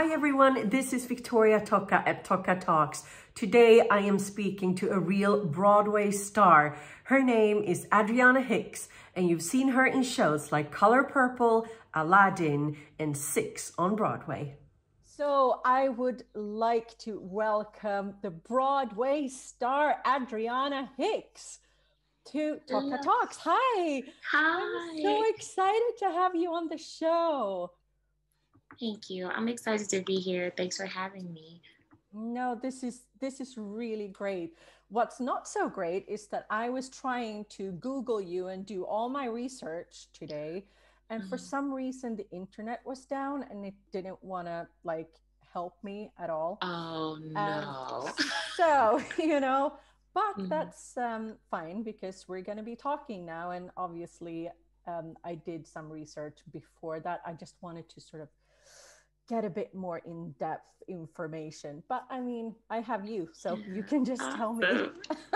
Hi everyone, this is Viktoria TOCCA at TOCCA Talks. Today I am speaking to a real Broadway star. Her name is Adrianna Hicks, and you've seen her in shows like Color Purple, Aladdin, and Six on Broadway. So I would like to welcome the Broadway star Adrianna Hicks to TOCCA Talks. Hi. Hi. I'm so excited to have you on the show. Thank you. I'm excited to be here. Thanks for having me. No, this is really great. What's not so great is that I was trying to Google you and do all my research today, and for some reason the internet was down and it didn't want to help me at all. Oh no. So, but that's fine because we're going to be talking now, and obviously I did some research before that. I just wanted to sort of get a bit more in-depth information, but I mean, I have you, so you can just tell me.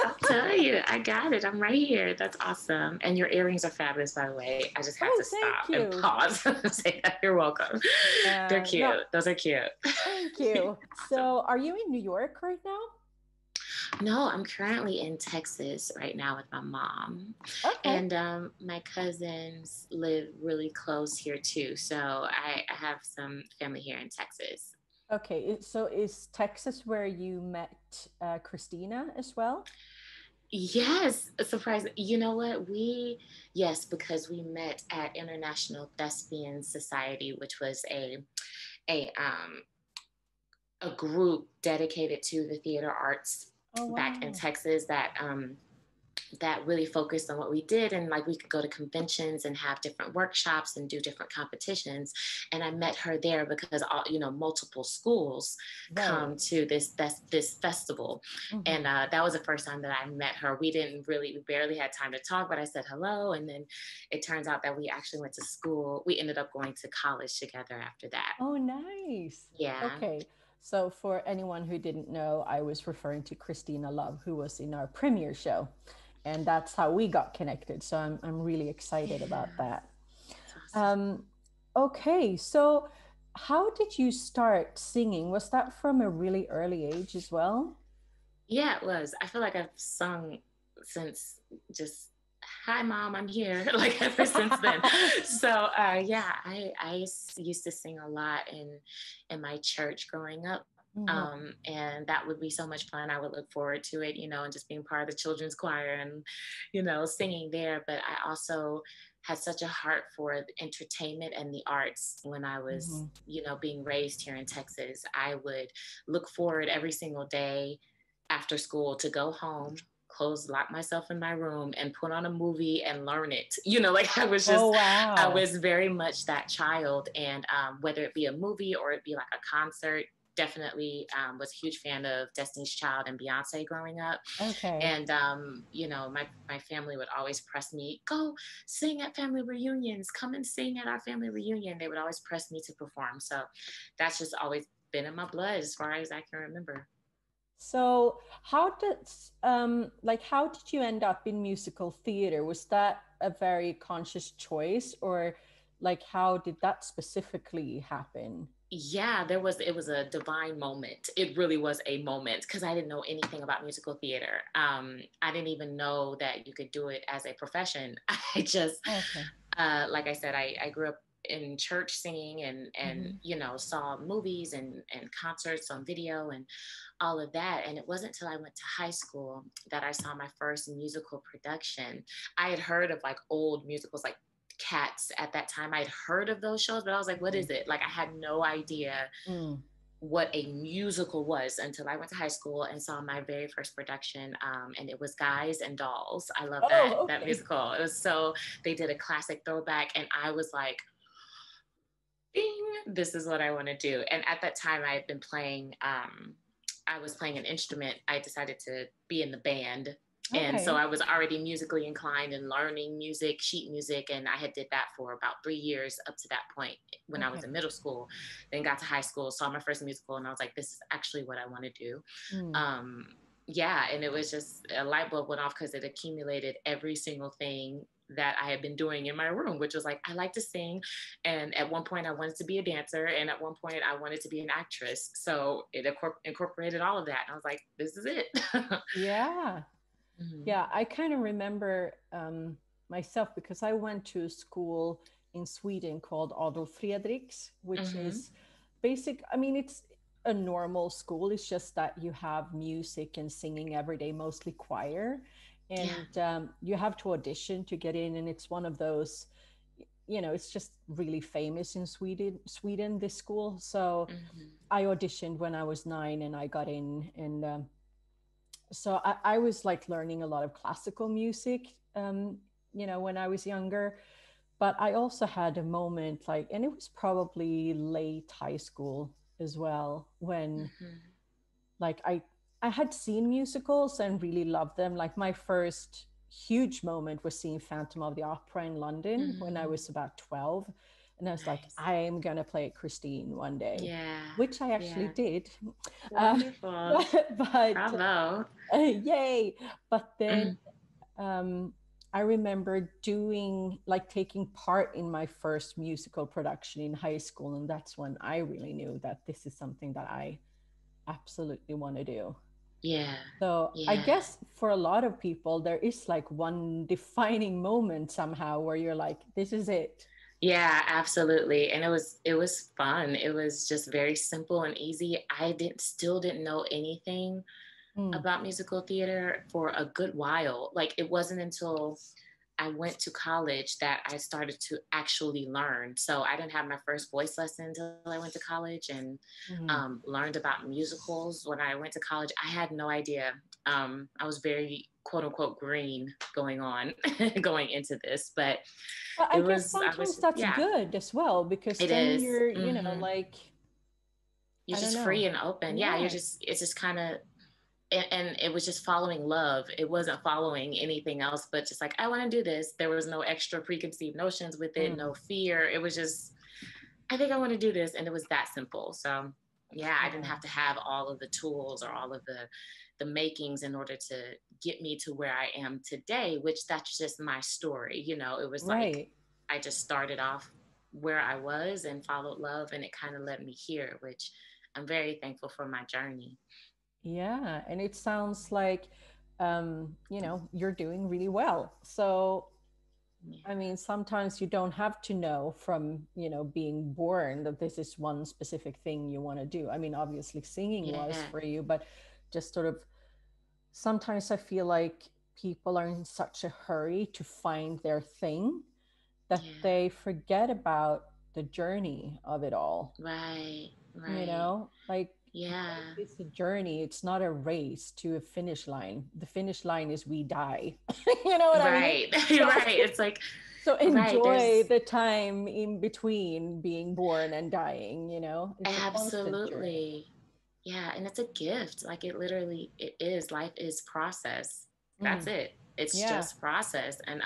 I'll tell you, I got it. I'm right here. That's awesome. And your earrings are fabulous, by the way. I just have to stop and pause and say that. You're welcome. They're cute. No, those are cute. Thank you. So are you in New York right now? No, I'm currently in Texas right now with my mom. Okay. And my cousins live really close here too. So I have some family here in Texas. Okay, so is Texas where you met Christina as well? Yes, surprising. You know what? Yes, because we met at International Thespian Society, which was a group dedicated to the theater arts. Oh, wow. Back in Texas that really focused on what we did, and we could go to conventions and have different workshops and do different competitions. And I met her there because multiple schools come to this festival, and that was the first time that I met her. We barely had time to talk, but I said hello, and then it turns out that we actually went to school. We ended up going to college together after that. Oh, nice. Yeah. Okay. So for anyone who didn't know, I was referring to Christina Love, who was in our premiere show. And that's how we got connected. So I'm really excited about that. Awesome. Okay, so how did you start singing? Was that from a really early age as well? Yeah, it was. I feel like I've sung since just, hi mom, I'm here, ever since then. So yeah, I used to sing a lot in my church growing up. And that would be so much fun. I would look forward to it, and just being part of the children's choir and, singing there. But I also had such a heart for entertainment and the arts. When I was, being raised here in Texas, I would look forward every single day after school to go home, lock myself in my room and put on a movie and learn it. I was just, I was very much that child. And whether it be a movie or it be like a concert, definitely was a huge fan of Destiny's Child and Beyonce growing up. Okay. And, my family would always press me, go sing at family reunions, come and sing at our family reunion. They would always press me to perform. So that's just always been in my blood as far as I can remember. So how did you end up in musical theater? Was that a very conscious choice, or how did that specifically happen? Yeah, it was a divine moment. It really was a moment because I didn't know anything about musical theater. I didn't even know that you could do it as a profession. I just, like I said, I grew up in church singing and saw movies and concerts on video and all of that. And it wasn't until I went to high school that I saw my first musical production. I had heard of old musicals like Cats at that time. I'd heard of those shows, but I was like, what is it? I had no idea what a musical was until I went to high school and saw my very first production. And it was Guys and Dolls. I love that musical. It was they did a classic throwback, and I was like, ding, this is what I want to do. And at that time I had been playing, I was playing an instrument. I decided to be in the band. And so I was already musically inclined and learning music, sheet music. And I had did that for about 3 years up to that point when I was in middle school, then got to high school, saw my first musical, and I was like, this is actually what I want to do. Yeah. And it was just a light bulb went off because it accumulated every single thing that I had been doing in my room, which was like, I like to sing. And at one point I wanted to be a dancer. And at one point I wanted to be an actress. So it incorporated all of that. And I was like, this is it. Yeah. Mm-hmm. Yeah. I kind of remember myself, because I went to a school in Sweden called Adolf Fredriks, which is basic. I mean, it's a normal school. It's just that you have music and singing every day, mostly choir. And you have to audition to get in. And it's one of those, it's just really famous in Sweden, this school. So I auditioned when I was 9 and I got in. And so I was like learning a lot of classical music, when I was younger. But I also had a moment like, and it was probably late high school as well, when like I had seen musicals and really loved them. Like my first huge moment was seeing Phantom of the Opera in London when I was about 12. And I was like, I am going to play Christine one day. Yeah. Which I actually did. Wonderful. But bravo. Yay. But then I remember taking part in my first musical production in high school. And that's when I really knew that this is something that I absolutely want to do. Yeah. So I guess for a lot of people, there is like one defining moment somehow where you're like, this is it. Yeah, absolutely. And it was fun. It was just very simple and easy. I still didn't know anything about musical theater for a good while. Like it wasn't until I went to college that I started to actually learn. So I didn't have my first voice lesson until I went to college, and learned about musicals. When I went to college, I had no idea. I was very quote unquote green going into this, but I guess sometimes that's good as well, because then you're, like, you're just free and open. Yeah, it's just kind of, and it was just following love. It wasn't following anything else, but just like, I want to do this. There was no extra preconceived notions with it, no fear. It was just, I think I want to do this. And it was that simple. So yeah, I didn't have to have all of the tools or all of the makings in order to get me to where I am today, which that's just my story. It was like, I just started off where I was and followed love, and it kind of led me here, which I'm very thankful for my journey. Yeah. And it sounds like, you're doing really well. So, I mean, sometimes you don't have to know from, being born that this is one specific thing you want to do. I mean, obviously singing was for you, but just sort of, sometimes I feel like people are in such a hurry to find their thing that they forget about the journey of it all. Right. Like, it's a journey. It's not a race to a finish line. The finish line is we die. You know what I mean? Right. It's like, so enjoy the time in between being born and dying, It's absolutely. Yeah. And it's a gift. Like it is, life is process. That's it. It's just process, and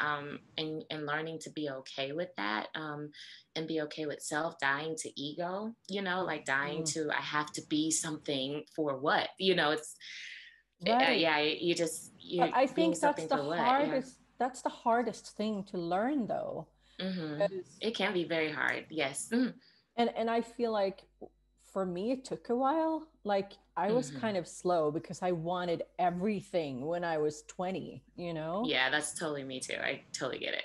learning to be okay with that, and be okay with dying to ego, like dying to, I have to be something for what, it's I think that's the hardest. That's the hardest thing to learn, though. It can be very hard. Yes. And I feel like for me, it took a while. Like I was kind of slow because I wanted everything when I was 20, Yeah, that's totally me too. I totally get it.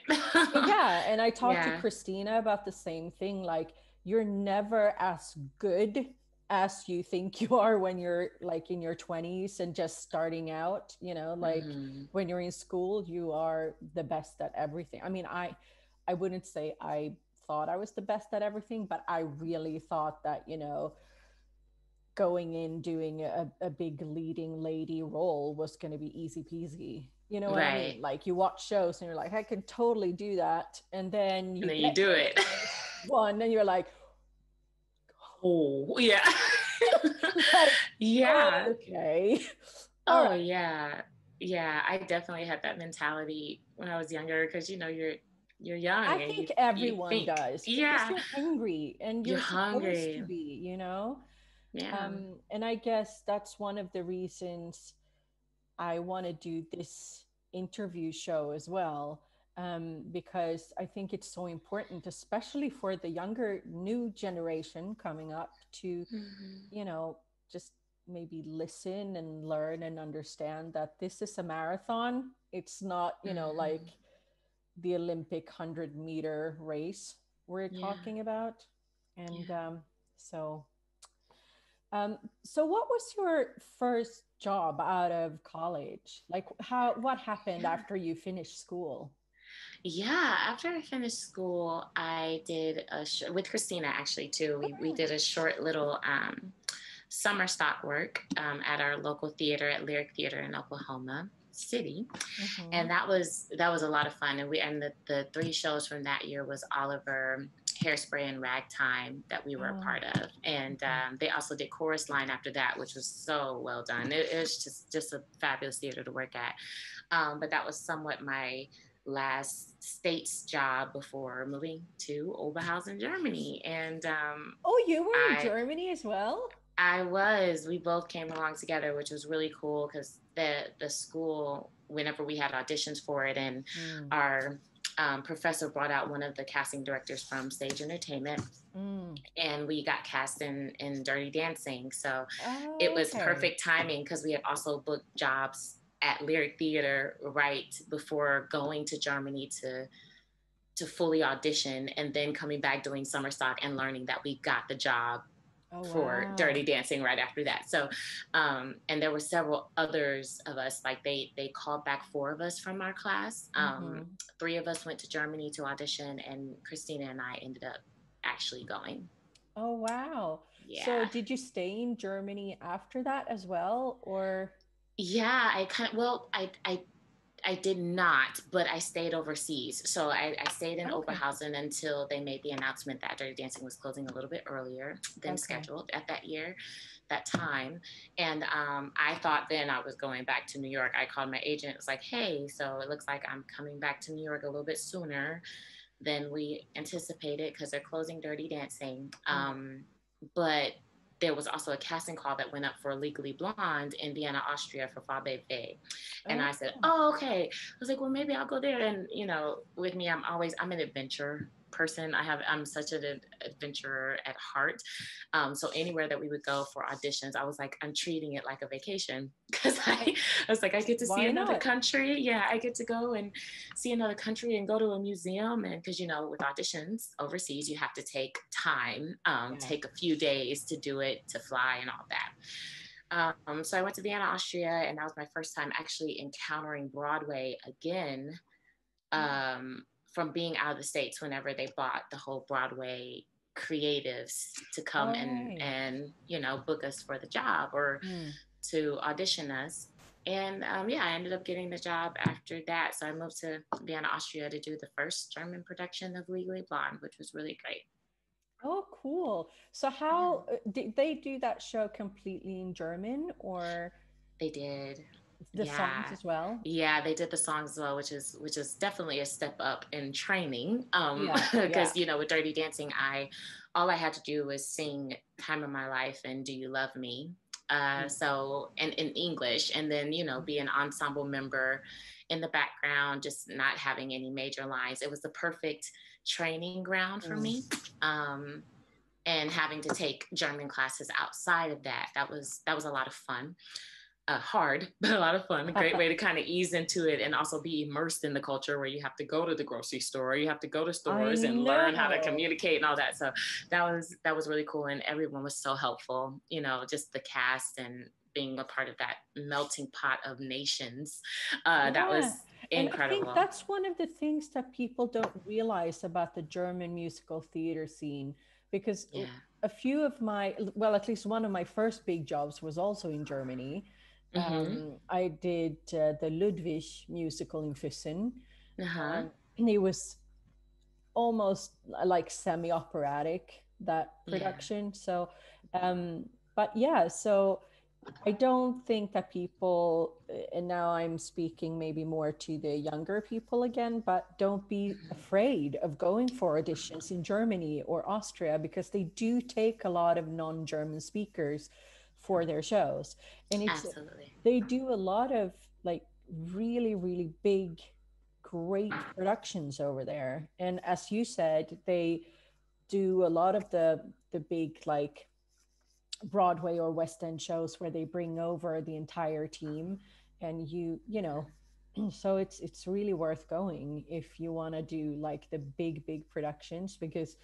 Yeah. And I talked to Christina about the same thing. Like, you're never as good as you think you are when you're like in your 20s and just starting out, like when you're in school, you are the best at everything. I mean, I wouldn't say I thought I was the best at everything, but I really thought that, going in doing a big leading lady role was going to be easy peasy. You know what I mean? Like you watch shows and you're like, I can totally do that. And then you do it. One, and you're like, oh, yeah. Like, yeah. Okay. Oh, right. Yeah. Yeah. I definitely had that mentality when I was younger because, you're young. I think everyone does. Yeah. Because you're hungry and you're hungry. Supposed to be, Yeah. And I guess that's one of the reasons I want to do this interview show as well. because I think it's so important, especially for the younger new generation coming up to, you know, just maybe listen and learn and understand that this is a marathon. It's not, you know, like the Olympic 100-meter race we're talking about. And so so what was your first job out of college? Like what happened after you finished school? Yeah, after I finished school, I did with Christina actually too. We did a short little summer stock work at our local theater at Lyric Theater in Oklahoma City, and that was a lot of fun. And the three shows from that year was Oliver, Hairspray, and Ragtime that we were a part of. And they also did Chorus Line after that, which was so well done. It was just a fabulous theater to work at. But that was somewhat my last state's job before moving to Oberhausen, Germany. And oh, you were in Germany as well? I was. We both came along together, which was really cool because the school, whenever we had auditions for it, and our professor brought out one of the casting directors from Stage Entertainment, and we got cast in Dirty Dancing. So it was perfect timing because we had also booked jobs at Lyric Theater right before going to Germany to fully audition, and then coming back doing summer stock and learning that we got the job for Dirty Dancing right after that. So, and there were several others of us, like they called back 4 of us from our class. 3 of us went to Germany to audition, and Christina and I ended up actually going. Oh, wow. Yeah. So did you stay in Germany after that as well, or? Yeah, I did not, but I stayed overseas. So I stayed in Oberhausen until they made the announcement that Dirty Dancing was closing a little bit earlier than scheduled at that time. And I thought then I was going back to New York. I called my agent. It was like, hey, so it looks like I'm coming back to New York a little bit sooner than we anticipated because they're closing Dirty Dancing. But there was also a casting call that went up for Legally Blonde in Vienna, Austria for B.F.A. And I said, oh, okay. I was like, well, maybe I'll go there. And, you know, with me, I'm an adventure person. I'm such an adventurer at heart. So anywhere that we would go for auditions, I was like, I'm treating it like a vacation because I was like, I get to see another country. Yeah, I get to go and see another country and go to a museum. And because, you know, with auditions overseas, you have to take time, take a few days to do it, to fly and all that. So I went to Vienna, Austria, and that was my first time actually encountering Broadway again. From being out of the States whenever they bought the whole Broadway creatives to come and you know, book us for the job or to audition us. And I ended up getting the job after that. So I moved to Vienna, Austria to do the first German production of Legally Blonde, which was really great. Oh, cool. So how did they do that show completely in German, or? They did. The songs as well? Yeah, they did the songs as well, which is definitely a step up in training. Because you know, with Dirty Dancing, all I had to do was sing Time of My Life and Do You Love Me? So and in English, and then, you know, be an ensemble member in the background, just not having any major lines. It was the perfect training ground for me. And having to take German classes outside of that was a lot of fun. Hard, but a lot of fun. A great way to kind of ease into it and also be immersed in the culture where you have to go to the grocery store, you have to go to stores and learn how to communicate and all that. So that was really cool, and everyone was so helpful. You know, just the cast and being a part of that melting pot of nations. That was incredible. And I think that's one of the things that people don't realize about the German musical theater scene, because a few of at least one of my first big jobs was also in Germany. I did the Ludwig musical in Füssen. And it was almost like semi-operatic, that production. So, so I don't think that people, and now I'm speaking maybe more to the younger people again, but don't be afraid of going for auditions in Germany or Austria, because they do take a lot of non-German speakers for their shows. And they do a lot of like really, really big, great productions over there. And as you said, they do a lot of the big like Broadway or West End shows where they bring over the entire team, and you know, so it's really worth going if you want to do like the big productions, because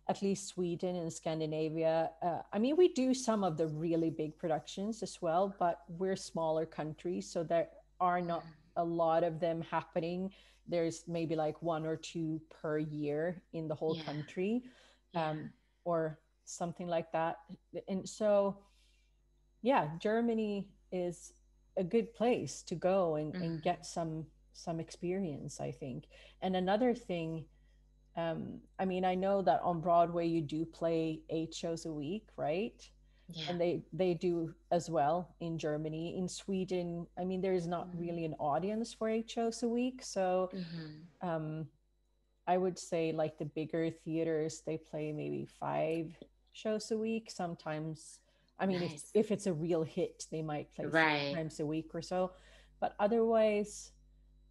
at least Sweden and Scandinavia, I mean, we do some of the really big productions as well, but we're smaller countries, so there are not a lot of them happening. There's maybe like one or two per year in the whole country, or something like that. And so, yeah, Germany is a good place to go and get some experience, I think. And another thing, I mean, I know that on Broadway you do play 8 shows a week, right? Yeah. And they do as well in Germany. In Sweden, I mean, there is not really an audience for 8 shows a week. So I would say like the bigger theaters, they play maybe 5 shows a week. Sometimes, I mean, if it's a real hit, they might play 6 times a week or so. But otherwise,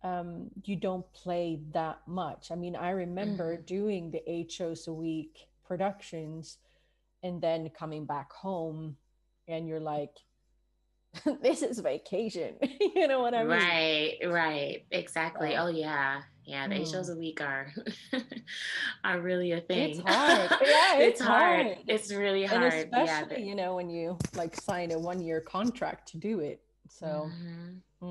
you don't play that much. I mean, I remember doing the 8 shows a week productions and then coming back home and you're like, this is vacation. You know what I mean? Right. Exactly. So, oh yeah. Yeah. The 8 shows a week are really a thing. It's hard. Yeah, it's hard. It's really hard. And especially, you know, when you like sign a 1-year contract to do it. So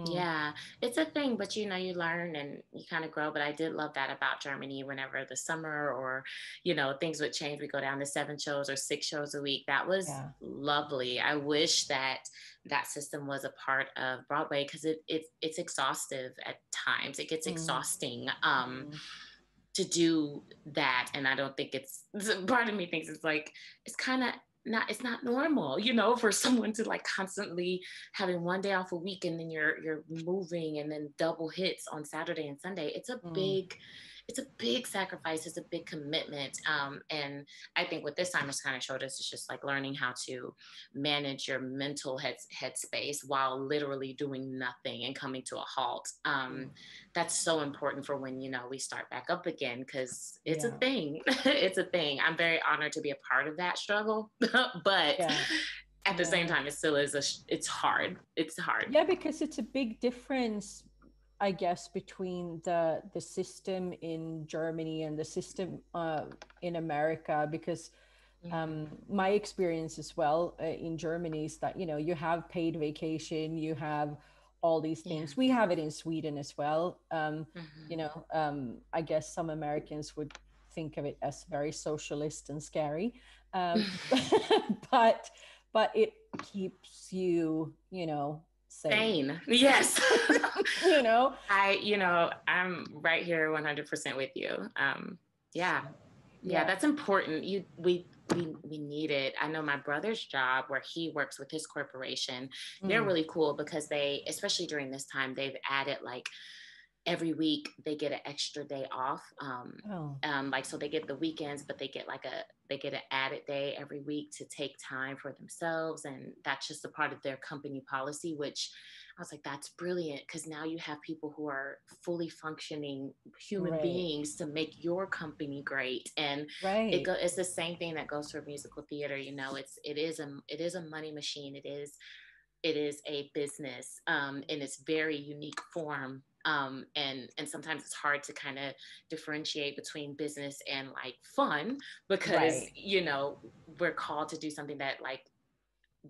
yeah, it's a thing, but you know, you learn and you kind of grow. But I did love that about Germany. Whenever the summer or, you know, things would change, we go down to 7 shows or 6 shows a week. That was lovely. I wish that system was a part of Broadway, because it's exhaustive at times. It gets exhausting to do that. And I don't think part of me thinks it's like, it's kind of it's not normal, you know, for someone to like constantly having 1 day off a week and then you're moving and then double hits on Saturday and Sunday. It's a big sacrifice. It's a big commitment. And I think what this time has kind of showed us is just like learning how to manage your mental headspace while literally doing nothing and coming to a halt. That's so important for when, you know, we start back up again, because it's a thing. It's a thing. I'm very honored to be a part of that struggle, but at the same time, it still is it's hard. It's hard. Yeah, because it's a big difference, I guess, between the system in Germany and the system in America, because my experience as well in Germany is that, you know, you have paid vacation, you have all these things. We have it in Sweden as well. You know, I guess some Americans would think of it as very socialist and scary, but it keeps you, you know, sane. Yes. You know, I'm right here 100% with you. Yeah, that's important. We need it. I know my brother's job, where he works with his corporation, they're really cool, because they, especially during this time, they've added like every week they get an extra day off. Like, so they get the weekends, but they get an added day every week to take time for themselves. And that's just a part of their company policy, which I was like, that's brilliant, because now you have people who are fully functioning human beings to make your company great. And it's the same thing that goes for musical theater. You know, it is a money machine. It is a business in its very unique form. And sometimes it's hard to kind of differentiate between business and like fun, because, you know, we're called to do something that like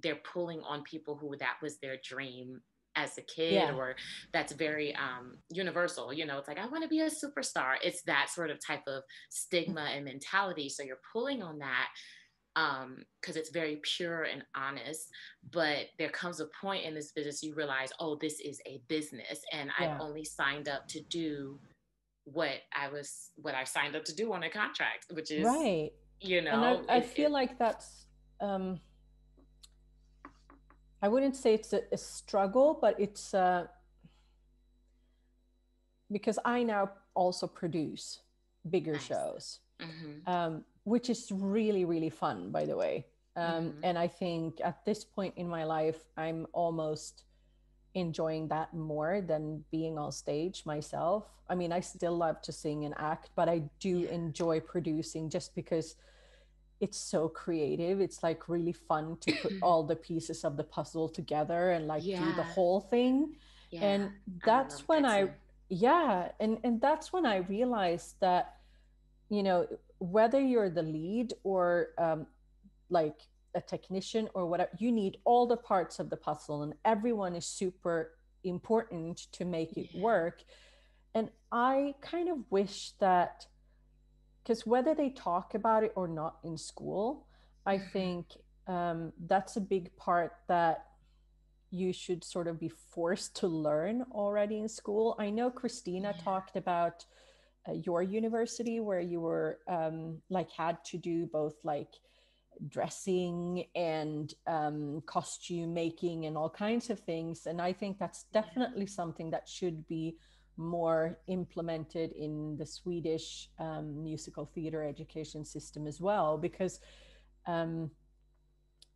they're pulling on people who that was their dream as a kid, or that's very universal. You know, it's like, I want to be a superstar. It's that sort of type of stigma and mentality. So you're pulling on that because it's very pure and honest. But there comes a point in this business you realize, oh, this is a business, and I've only signed up to do what I signed up to do on a contract, which is you know. And I feel like that's I wouldn't say it's a struggle, but it's because I now also produce bigger shows, which is really, really fun, by the way. And I think at this point in my life, I'm almost enjoying that more than being on stage myself. I mean, I still love to sing and act, but I do enjoy producing just because it's so creative. It's like really fun to put all the pieces of the puzzle together and like do the whole thing. Yeah. And I that's love when that I, too. yeah. And that's when I realized that, you know, whether you're the lead or like a technician or whatever, you need all the parts of the puzzle and everyone is super important to make it work. And I kind of wish that, because whether they talk about it or not in school, I think that's a big part that you should sort of be forced to learn already in school. I know Christina talked about your university where you were like had to do both like dressing and costume making and all kinds of things. And I think that's definitely something that should be more implemented in the Swedish musical theater education system as well, because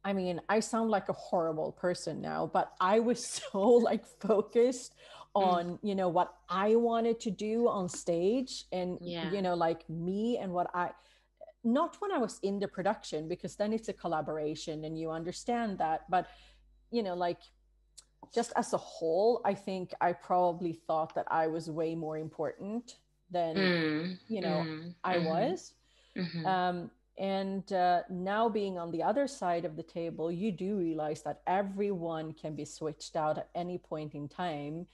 I mean, I sound like a horrible person now, but I was so like focused on, you know, what I wanted to do on stage and, you know, like me and what I, not when I was in the production, because then it's a collaboration and you understand that. But, you know, like just as a whole, I think I probably thought that I was way more important than, you know, I was. And now being on the other side of the table, you do realize that everyone can be switched out at any point in time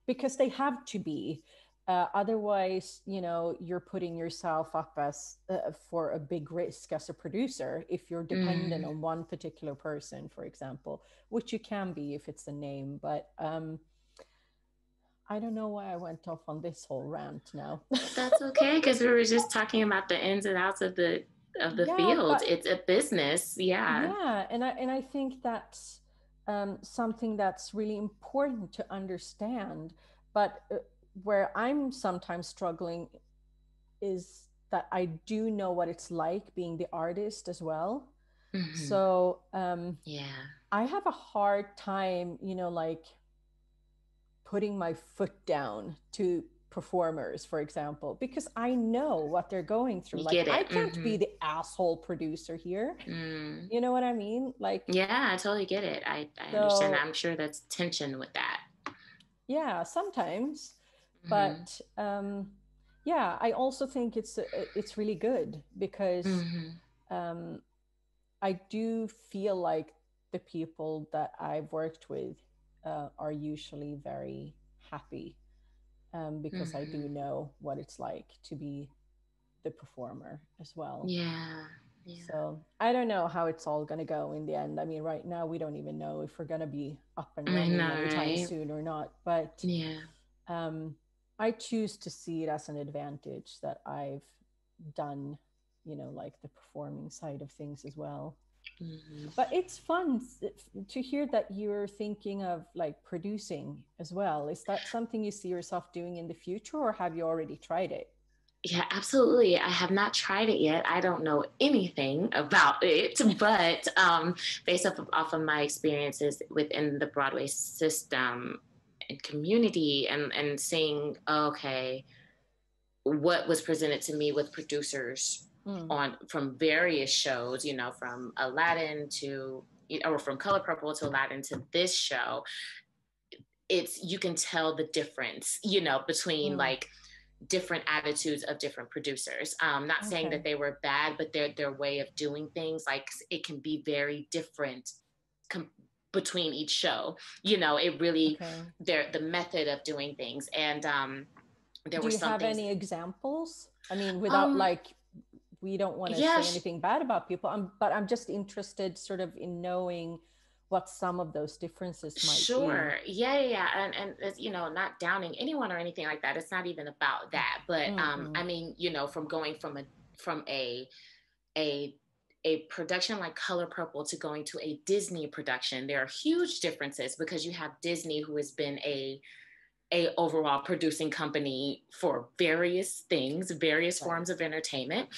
because they have to be. Otherwise, you know, you're putting yourself up as for a big risk as a producer if you're dependent on one particular person, for example, which you can be if it's a name. But I don't know why I went off on this whole rant now. That's okay, because we were just talking about the ins and outs of the field. It's a business. Yeah, and I think that's something that's really important to understand. But where I'm sometimes struggling is that I do know what it's like being the artist as well. So I have a hard time, you know, like putting my foot down to performers, for example, because I know what they're going through. Like I can't be the asshole producer here. You know what I mean? Like, yeah, I totally get it. I understand that. I'm sure that's tension with that. Yeah, sometimes. But yeah, I also think it's really good because I do feel like the people that I've worked with are usually very happy because I do know what it's like to be the performer as well. Yeah. So I don't know how it's all going to go in the end. I mean, right now we don't even know if we're going to be up and running anytime soon or not. But I choose to see it as an advantage that I've done, you know, like the performing side of things as well. But it's fun to hear that you're thinking of like producing as well. Is that something you see yourself doing in the future, or have you already tried it? Yeah, absolutely. I have not tried it yet. I don't know anything about it, but based off of my experiences within the Broadway system and community and seeing, okay, what was presented to me with producers from various shows, you know, from Aladdin to, or from Color Purple to Aladdin to this show, you can tell the difference, you know, between like different attitudes of different producers. Not saying that they were bad, but their way of doing things, like it can be very different between each show. You know, it really, the method of doing things. And there were some things. Do you have any examples? I mean, without like, we don't want to say anything bad about people, but I'm just interested sort of in knowing what some of those differences might be. Sure. Yeah. And you know, not downing anyone or anything like that. It's not even about that. But I mean, you know, from going from a production like Color Purple to going to a Disney production, there are huge differences because you have Disney, who has been a a overall producing company for various things, various forms of entertainment.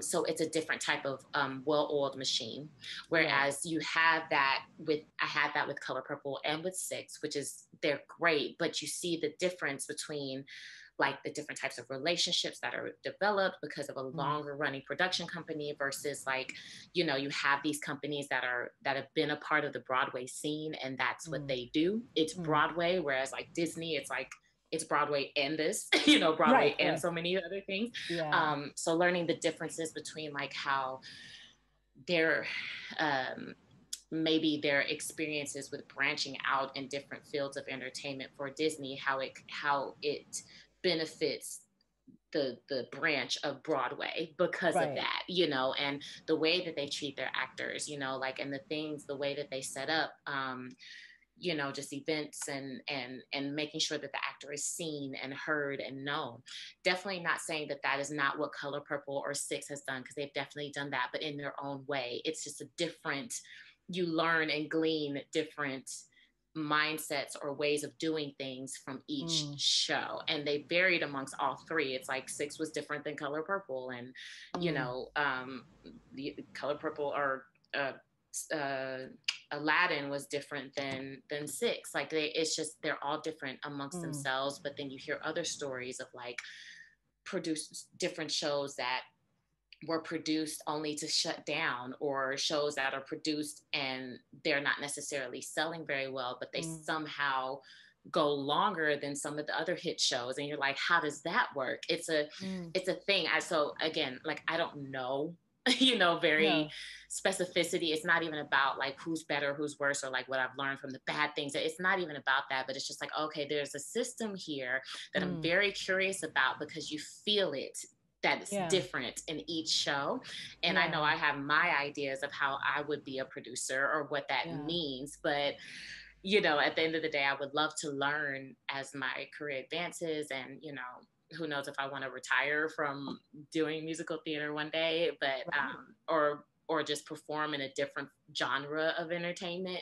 So it's a different type of well-oiled machine. Whereas you have that I had that with Color Purple and with Six, which is, they're great, but you see the difference between like the different types of relationships that are developed because of a longer running production company versus like, you know, you have these companies that have been a part of the Broadway scene, and that's what they do. It's Broadway, whereas like Disney, it's like, it's Broadway and this, you know, Broadway and so many other things. So learning the differences between like how their maybe their experiences with branching out in different fields of entertainment for Disney, how it benefits the branch of Broadway because of that, you know, and the way that they treat their actors, you know, like, and the way that they set up, you know, just events and making sure that the actor is seen and heard and known. Definitely not saying that is not what Color Purple or Six has done, because they've definitely done that, but in their own way. It's just a different, you learn and glean different mindsets or ways of doing things from each show, and they varied amongst all three. It's like Six was different than Color Purple, and you know, the Color Purple or Aladdin was different than Six. Like it's just, they're all different amongst themselves. But then you hear other stories of like different shows that were produced only to shut down, or shows that are produced and they're not necessarily selling very well, but they somehow go longer than some of the other hit shows. And you're like, how does that work? It's a thing. So again, like, I don't know, you know, specificity. It's not even about like who's better, who's worse, or like what I've learned from the bad things. It's not even about that, but it's just like, okay, there's a system here that I'm very curious about, because you feel it, that it's different in each show. And I know I have my ideas of how I would be a producer or what that means, but you know, at the end of the day, I would love to learn as my career advances, and you know, who knows if I want to retire from doing musical theater one day, but or just perform in a different genre of entertainment.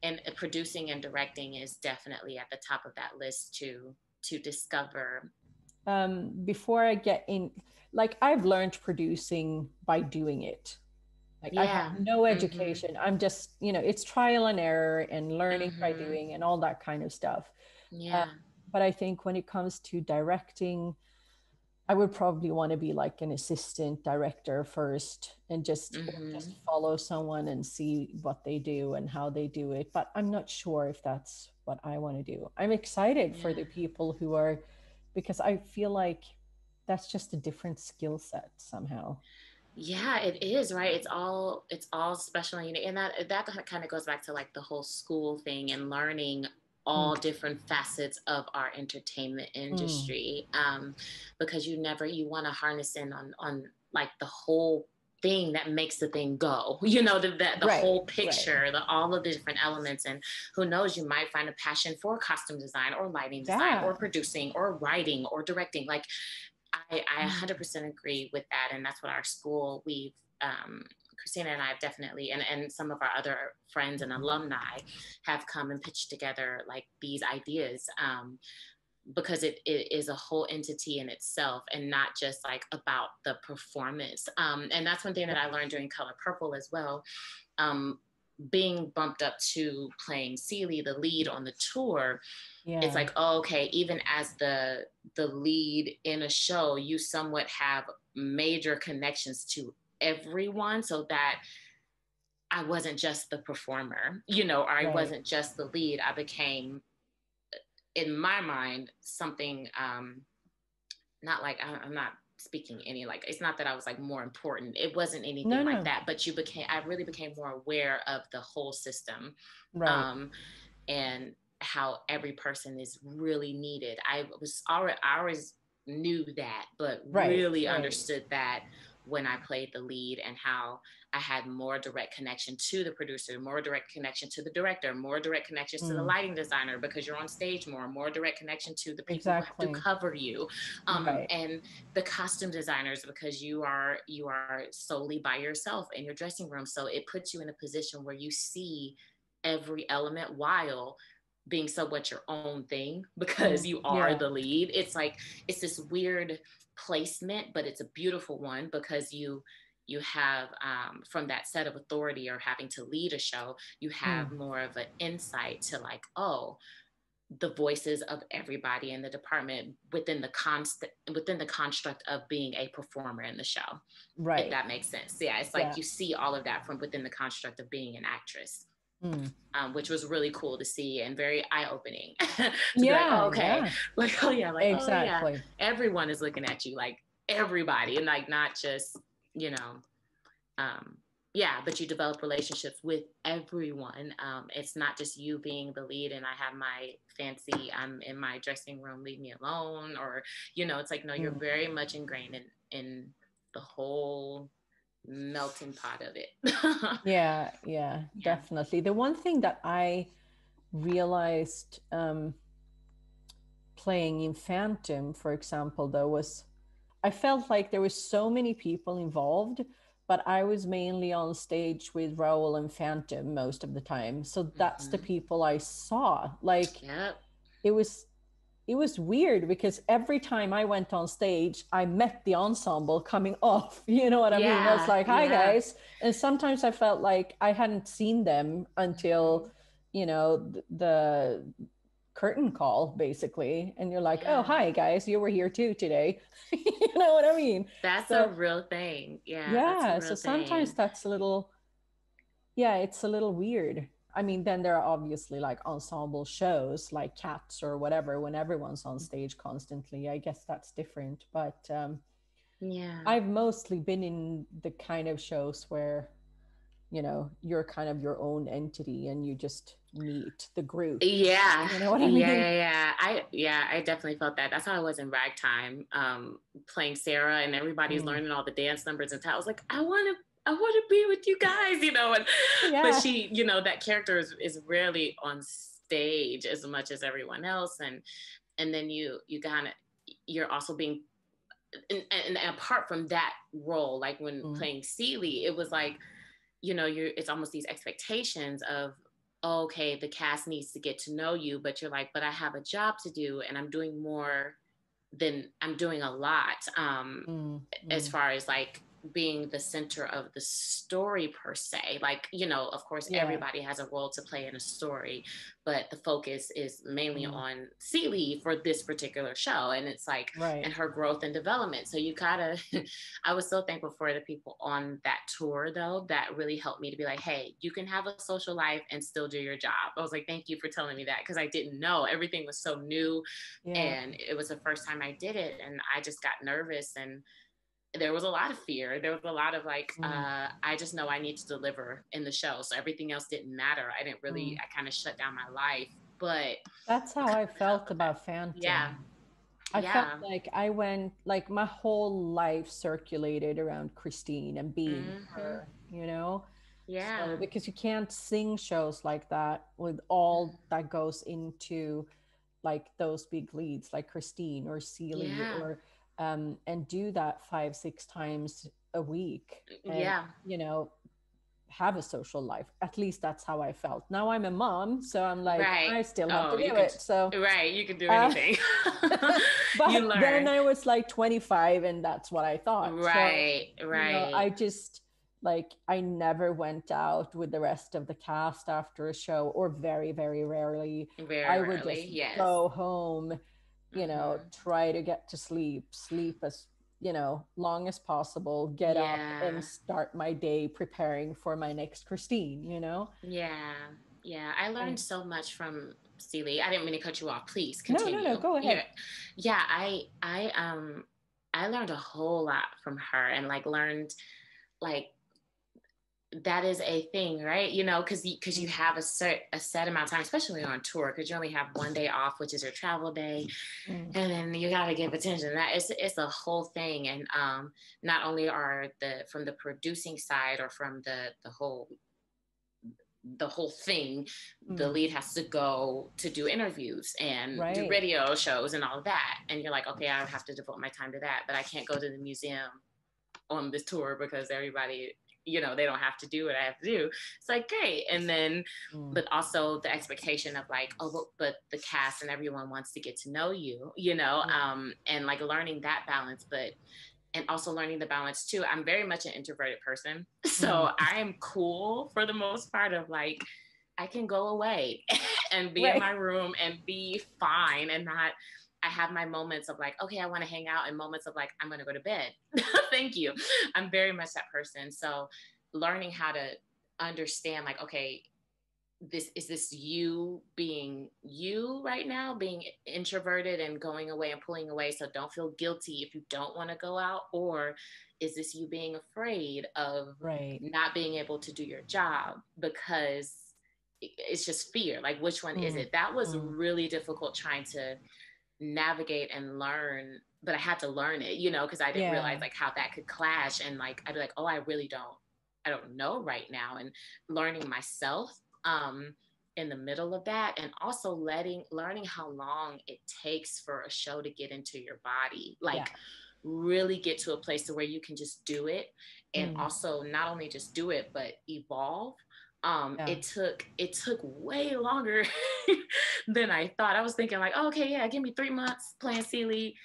And producing and directing is definitely at the top of that list to discover. Before I get in, like, I've learned producing by doing it. Like, I have no education. I'm just, you know, it's trial and error and learning by doing and all that kind of stuff. But I think when it comes to directing, I would probably want to be like an assistant director first, and just follow someone and see what they do and how they do it. But I'm not sure if that's what I want to do. I'm excited for the people who are, because I feel like that's just a different skill set somehow. Yeah, it is, right? It's all special and unique. And that kind of goes back to like the whole school thing and learning all different facets of our entertainment industry. Because you want to harness in on like the whole thing that makes the thing go, you know, the whole picture, all of the different elements. And who knows, you might find a passion for costume design or lighting design or producing or writing or directing. Like, I 100% agree with that. And that's what our school, Christina and I have definitely, and some of our other friends and alumni have come and pitched together like these ideas, because it is a whole entity in itself and not just like about the performance. And that's one thing that I learned during Color Purple as well. Being bumped up to playing Celie, the lead on the tour, it's like, oh, okay, even as the lead in a show, you somewhat have major connections to everyone, so that I wasn't just the performer, you know, or I wasn't just the lead. I became, in my mind, something, not like, I'm not speaking any, like, it's not that I was like more important. It wasn't anything like that, but I really became more aware of the whole system. And how every person is really needed. I always knew that, but really understood that when I played the lead, and how I had more direct connection to the producer, more direct connection to the director, more direct connections to the lighting designer, because you're on stage more direct connection to the people who have to cover you, and the costume designers, because you are solely by yourself in your dressing room. So it puts you in a position where you see every element, while being somewhat your own thing because you are the lead. It's like, it's this weird placement, but it's a beautiful one because you have from that set of authority or having to lead a show, you have more of an insight to like, oh, the voices of everybody in the department within the construct of being a performer in the show. Right. If that makes sense. Yeah. It's like you see all of that from within the construct of being an actress. Which was really cool to see and very eye-opening. To be like, oh, okay. Yeah. Like, oh yeah, like, exactly. Oh yeah. Everyone is looking at you, like everybody, and like not just, you know, but you develop relationships with everyone. It's not just you being the lead and I have my fancy, I'm in my dressing room, leave me alone, or, you know, it's like, no, you're very much ingrained in the whole melting pot of it. yeah, definitely. The one thing that I realized playing in Phantom, for example, though, was I felt like there was so many people involved, but I was mainly on stage with Raoul and Phantom most of the time. So that's the people I saw. Like, it was weird because every time I went on stage, I met the ensemble coming off. You know what I mean? I was like, hi guys. And sometimes I felt like I hadn't seen them until, you know, the curtain call, basically. And you're like, oh, hi guys, you were here too today. You know what I mean? That's a real thing. Yeah. So sometimes that's a little, it's a little weird. I mean, then there are obviously like ensemble shows like Cats or whatever, when everyone's on stage constantly. I guess that's different. But I've mostly been in the kind of shows where, you know, you're kind of your own entity and you just meet the group. Yeah. You know what I mean? I definitely felt that. That's how I was in Ragtime, playing Sarah, and everybody's learning all the dance numbers, and I was like, I want to be with you guys, you know, and but she, you know, that character is rarely on stage as much as everyone else, and then you're also being, and apart from that role, like when playing Celie, it was like, you know, it's almost these expectations of, okay, the cast needs to get to know you, but you're like, but I have a job to do and I'm doing a lot as far as like being the center of the story per se. Like, you know, of course, everybody has a role to play in a story, but the focus is mainly on Celie for this particular show. And it's like, and her growth and development. So you gotta, I was so thankful for the people on that tour though, that really helped me to be like, hey, you can have a social life and still do your job. I was like, thank you for telling me that, because I didn't know. Everything was so new and it was the first time I did it. And I just got nervous, and there was a lot of fear. There was a lot of like, I just know I need to deliver in the show. So everything else didn't matter. I didn't really, I kind of shut down my life, but. That's how I felt about Phantom. Yeah. I felt like I went, like my whole life circulated around Christine and being her, you know? Yeah. So, because you can't sing shows like that with all that goes into like those big leads like Christine or Celie or and do that 5-6 times a week and you know, have a social life. At least that's how I felt. Now I'm a mom, so I'm like, I still have to do it. So you can do anything. But you learn. Then I was like 25 and that's what I thought. Right. You know, I just like, I never went out with the rest of the cast after a show, or very, very rarely. I would just go home, you know, try to get to sleep as, you know, long as possible, get up and start my day preparing for my next Christine, you know? Yeah. I learned so much from Celie. I didn't mean to cut you off. Please continue. No, go ahead. Yeah, I learned a whole lot from her, and like learned like that is a thing, right? You know, because you have a set amount of time, especially on tour, because you only have one day off, which is your travel day, and then you got to give attention. That it's a whole thing, and not only are from the producing side or from the whole thing, the lead has to go to do interviews and do radio shows and all of that, and you're like, okay, I have to devote my time to that, but I can't go to the museum on this tour because everybody you know, they don't have to do what I have to do. It's like, great. And then, but also the expectation of like, oh, but the cast and everyone wants to get to know you, you know, and like learning that balance, and also learning the balance too. I'm very much an introverted person. So I am cool for the most part of like, I can go away and be in my room and be fine and not, I have my moments of like, okay, I want to hang out, and moments of like, I'm going to go to bed. Thank you. I'm very much that person. So learning how to understand like, okay, is this you being you right now, being introverted and going away and pulling away, so don't feel guilty if you don't want to go out, or is this you being afraid of not being able to do your job because it's just fear? Like, which one is it? That was really difficult trying to navigate and learn, but I had to learn it, you know, because I didn't realize like how that could clash, and like I'd be like, oh, I don't know right now, and learning myself in the middle of that, and also learning how long it takes for a show to get into your body, like really get to a place to where you can just do it, and also not only just do it but evolve. It took way longer than I thought. I was thinking like, oh, okay, yeah, give me 3 months playing Seeley,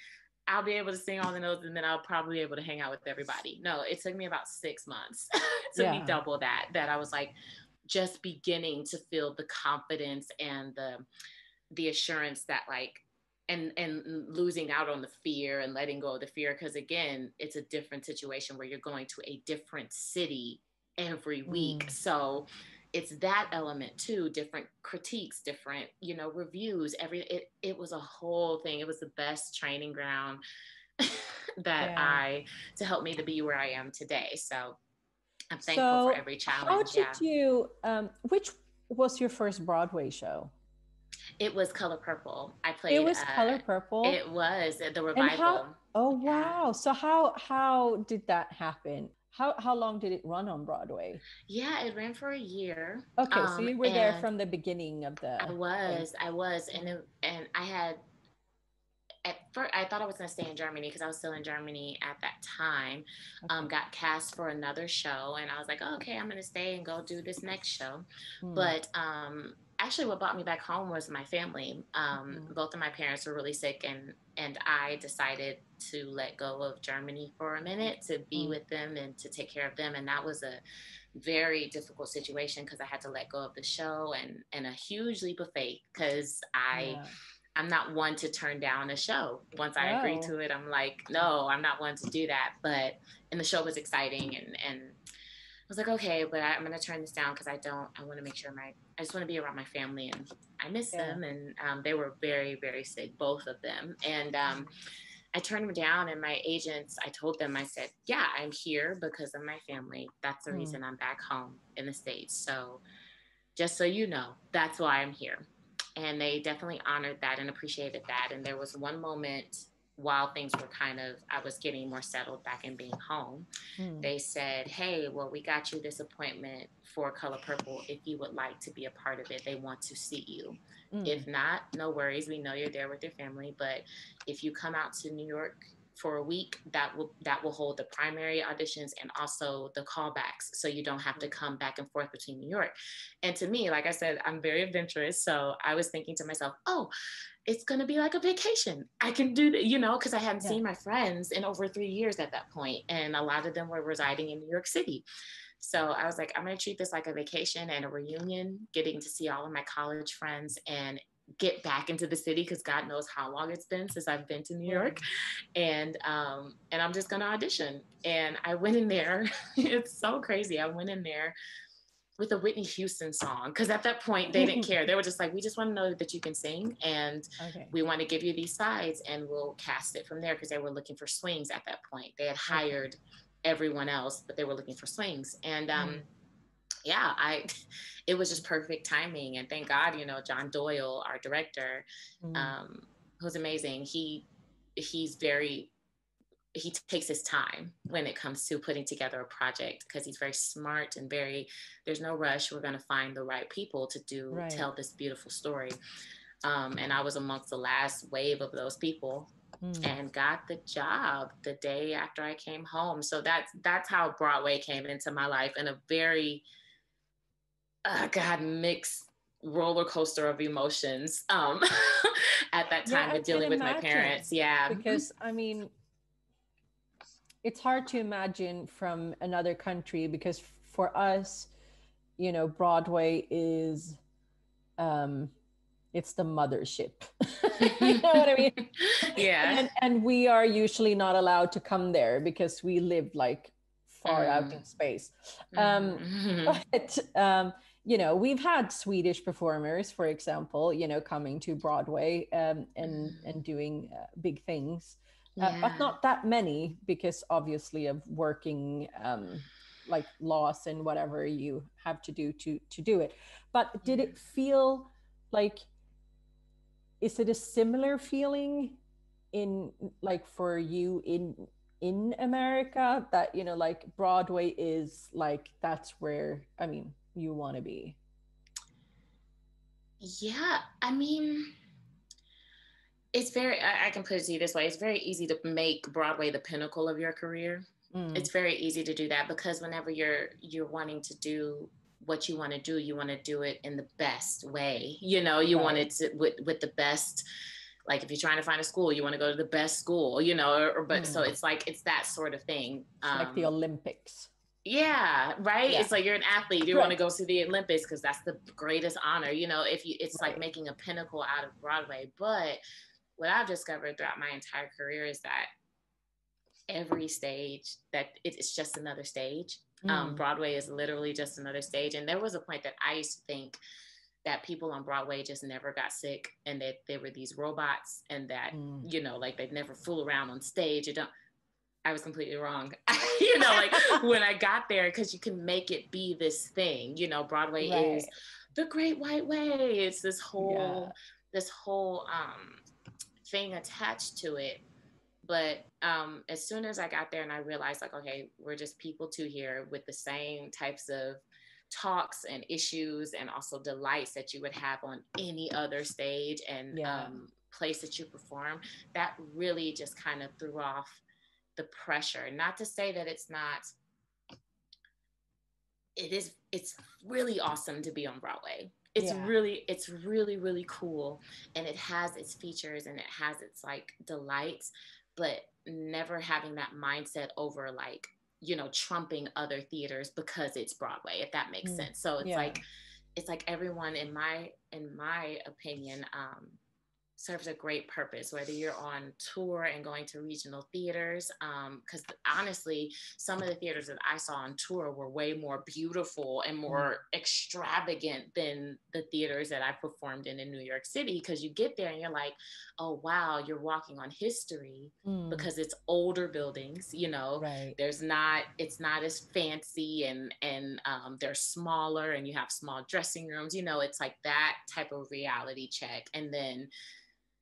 I'll be able to sing all the notes, and then I'll probably be able to hang out with everybody. No, it took me about 6 months. It took me double that I was like just beginning to feel the confidence and the assurance that like, and losing out on the fear and letting go of the fear. Because again, it's a different situation where you're going to a different city every week. So it's that element too, different critiques, different, you know, reviews, it was a whole thing. It was the best training ground to help me to be where I am today. So I'm thankful for every challenge. How did you, which was your first Broadway show? It was Color Purple. I played. It was Color Purple? It was the revival. Wow. So how did that happen? How long did it run on Broadway? Yeah, it ran for a year. Okay, so you were there from the beginning of the. I was, and I had. At first, I thought I was going to stay in Germany because I was still in Germany at that time. Got cast for another show, and I was like, oh, okay, I'm going to stay and go do this next show. But actually, what brought me back home was my family. Both of my parents were really sick, and I decided to let go of Germany for a minute to be with them and to take care of them. And that was a very difficult situation because I had to let go of the show, and a huge leap of faith because I'm not one to turn down a show. Once I agree to it, I'm like, no, I'm not one to do that. And the show was exciting, and I was like, okay, but I'm going to turn this down because I want to make sure I just want to be around my family, and I miss them. And they were very, very sick, both of them. And I turned them down, and my agents, I told them, I said, yeah, I'm here because of my family. That's the reason I'm back home in the States. So just so you know, that's why I'm here. And they definitely honored that and appreciated that. And there was one moment while things were I was getting more settled back in being home. They said, hey, well, we got you this appointment for Color Purple. If you would like to be a part of it, they want to see you. If not, no worries. We know you're there with your family. But if you come out to New York for a week, that will hold the primary auditions and also the callbacks, so you don't have to come back and forth between New York. And to me, like I said, I'm very adventurous, so I was thinking to myself, oh, it's going to be like a vacation. I can do that, you know, because I hadn't seen my friends in over 3 years at that point, and a lot of them were residing in New York City. So I was like, I'm going to treat this like a vacation and a reunion, getting to see all of my college friends and get back into the city, because God knows how long it's been since I've been to New York. And I'm just gonna audition. And I went in there. It's so crazy. I went in there with a Whitney Houston song, because at that point they didn't care. They were just like, we just want to know that you can sing, and we want to give you these sides, and we'll cast it from there, because they were looking for swings at that point. They had hired everyone else, but they were looking for swings. And it was just perfect timing. And thank God, you know, John Doyle, our director, who's amazing. He takes his time when it comes to putting together a project, because he's very smart and there's no rush. We're going to find the right people to tell this beautiful story. And I was amongst the last wave of those people and got the job the day after I came home. So that's how Broadway came into my life, in a very mixed roller coaster of emotions at that time, with dealing with my parents. Yeah. Because I mean, it's hard to imagine from another country, because for us, you know, Broadway is it's the mothership. You know what I mean? Yeah. And we are usually not allowed to come there because we live like far out in space. But you know, we've had Swedish performers, for example, you know, coming to Broadway and doing big things, but not that many, because obviously of working like laws and whatever you have to do to do it. But did it feel like, is it a similar feeling in, like, for you in America, that, you know, like Broadway is like, that's where, I mean, you want to be? Yeah, I mean, it's very, I can put it to you this way. It's very easy to make Broadway the pinnacle of your career. It's very easy to do that, because whenever you're wanting to do what you want to do, you want to do it in the best way. You know, you want it to, with the best, like if you're trying to find a school, you want to go to the best school, you know, but so it's like, it's that sort of thing. Like the Olympics. Yeah, right. Yeah. It's like you're an athlete. You want to go to the Olympics because that's the greatest honor. You know, if you, it's like making a pinnacle out of Broadway. But what I've discovered throughout my entire career is that every stage, that it's just another stage. Broadway is literally just another stage. And there was a point that I used to think that people on Broadway just never got sick, and that they were these robots, and that, you know, like they'd never fool around on stage. I was completely wrong. You know, like when I got there, because you can make it be this thing, you know, Broadway is the great white way. It's this whole thing attached to it. But as soon as I got there and I realized, like, okay, we're just people too here, with the same types of talks and issues and also delights that you would have on any other stage and place that you perform, that really just kind of threw off the pressure. Not to say that it's not, it's really awesome to be on Broadway. It's really cool, and it has its features and it has its like delights, but never having that mindset over, like, you know, trumping other theaters because it's Broadway, if that makes sense. So it's like everyone, in my opinion, serves a great purpose, whether you're on tour and going to regional theaters. Because honestly, some of the theaters that I saw on tour were way more beautiful and more extravagant than the theaters that I performed in New York City. Because you get there and you're like, oh, wow, you're walking on history, because it's older buildings, you know, it's not as fancy, and they're smaller, and you have small dressing rooms, you know, it's like that type of reality check.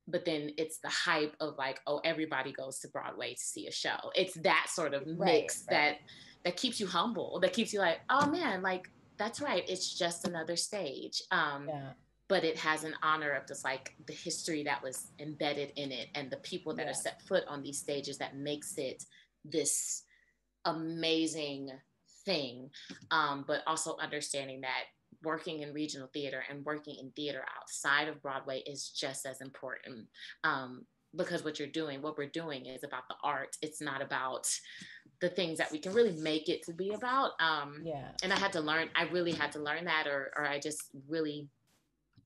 But then it's the hype of like, oh, everybody goes to Broadway to see a show. It's that sort of mix that keeps you humble, that keeps you like, oh man, like, that's right, it's just another stage. But it has an honor of just like the history that was embedded in it, and the people that are set foot on these stages, that makes it this amazing thing. But also understanding that working in regional theater and working in theater outside of Broadway is just as important, because what we're doing is about the art. It's not about the things that we can really make it to be about. And I really had to learn that, or I just really,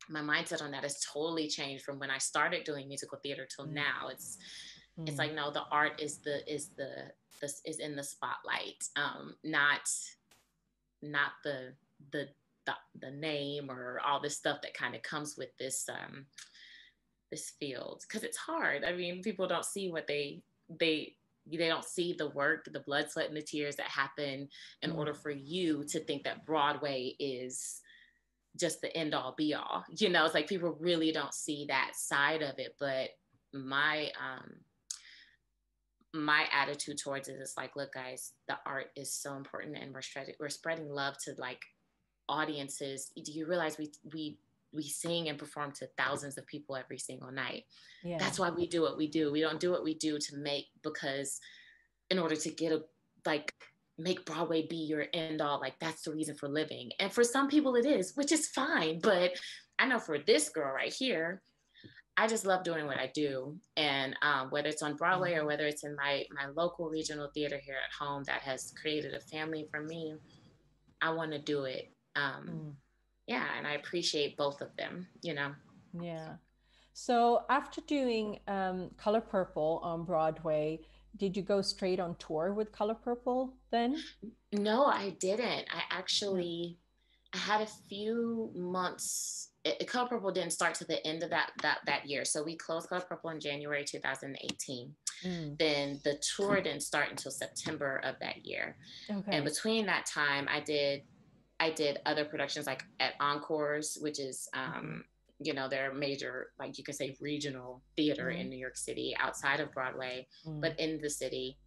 my mindset on that has totally changed from when I started doing musical theater till now. It's like, no, the art is in the spotlight, not the name or all this stuff that kind of comes with this this field, because it's hard. I mean, people don't see what they don't see the work, the blood, sweat, and the tears that happen in order for you to think that Broadway is just the end all be all. You know, it's like people really don't see that side of it. But my attitude towards it is like, look, guys, the art is so important, and we're spreading love to like audiences. Do you realize we we sing and perform to thousands of people every single night. Yeah. That's why we do what we do. We don't do what we do to make, because in order to get make Broadway be your end all, like that's the reason for living. And for some people it is, which is fine. But I know for this girl right here, I just love doing what I do. And whether it's on Broadway or whether it's in my local regional theater here at home that has created a family for me, I want to do it. Yeah, and I appreciate both of them, you know. Yeah. So after doing Color Purple on Broadway, did you go straight on tour with Color Purple then? No, I didn't. I had a few months. Color Purple didn't start to the end of that year. So we closed Color Purple in January 2018. Then the tour didn't start until September of that year. Okay. And between that time, I did other productions like at Encores, which is, you know, they're major, like you could say regional theater in New York City outside of Broadway, but in the city.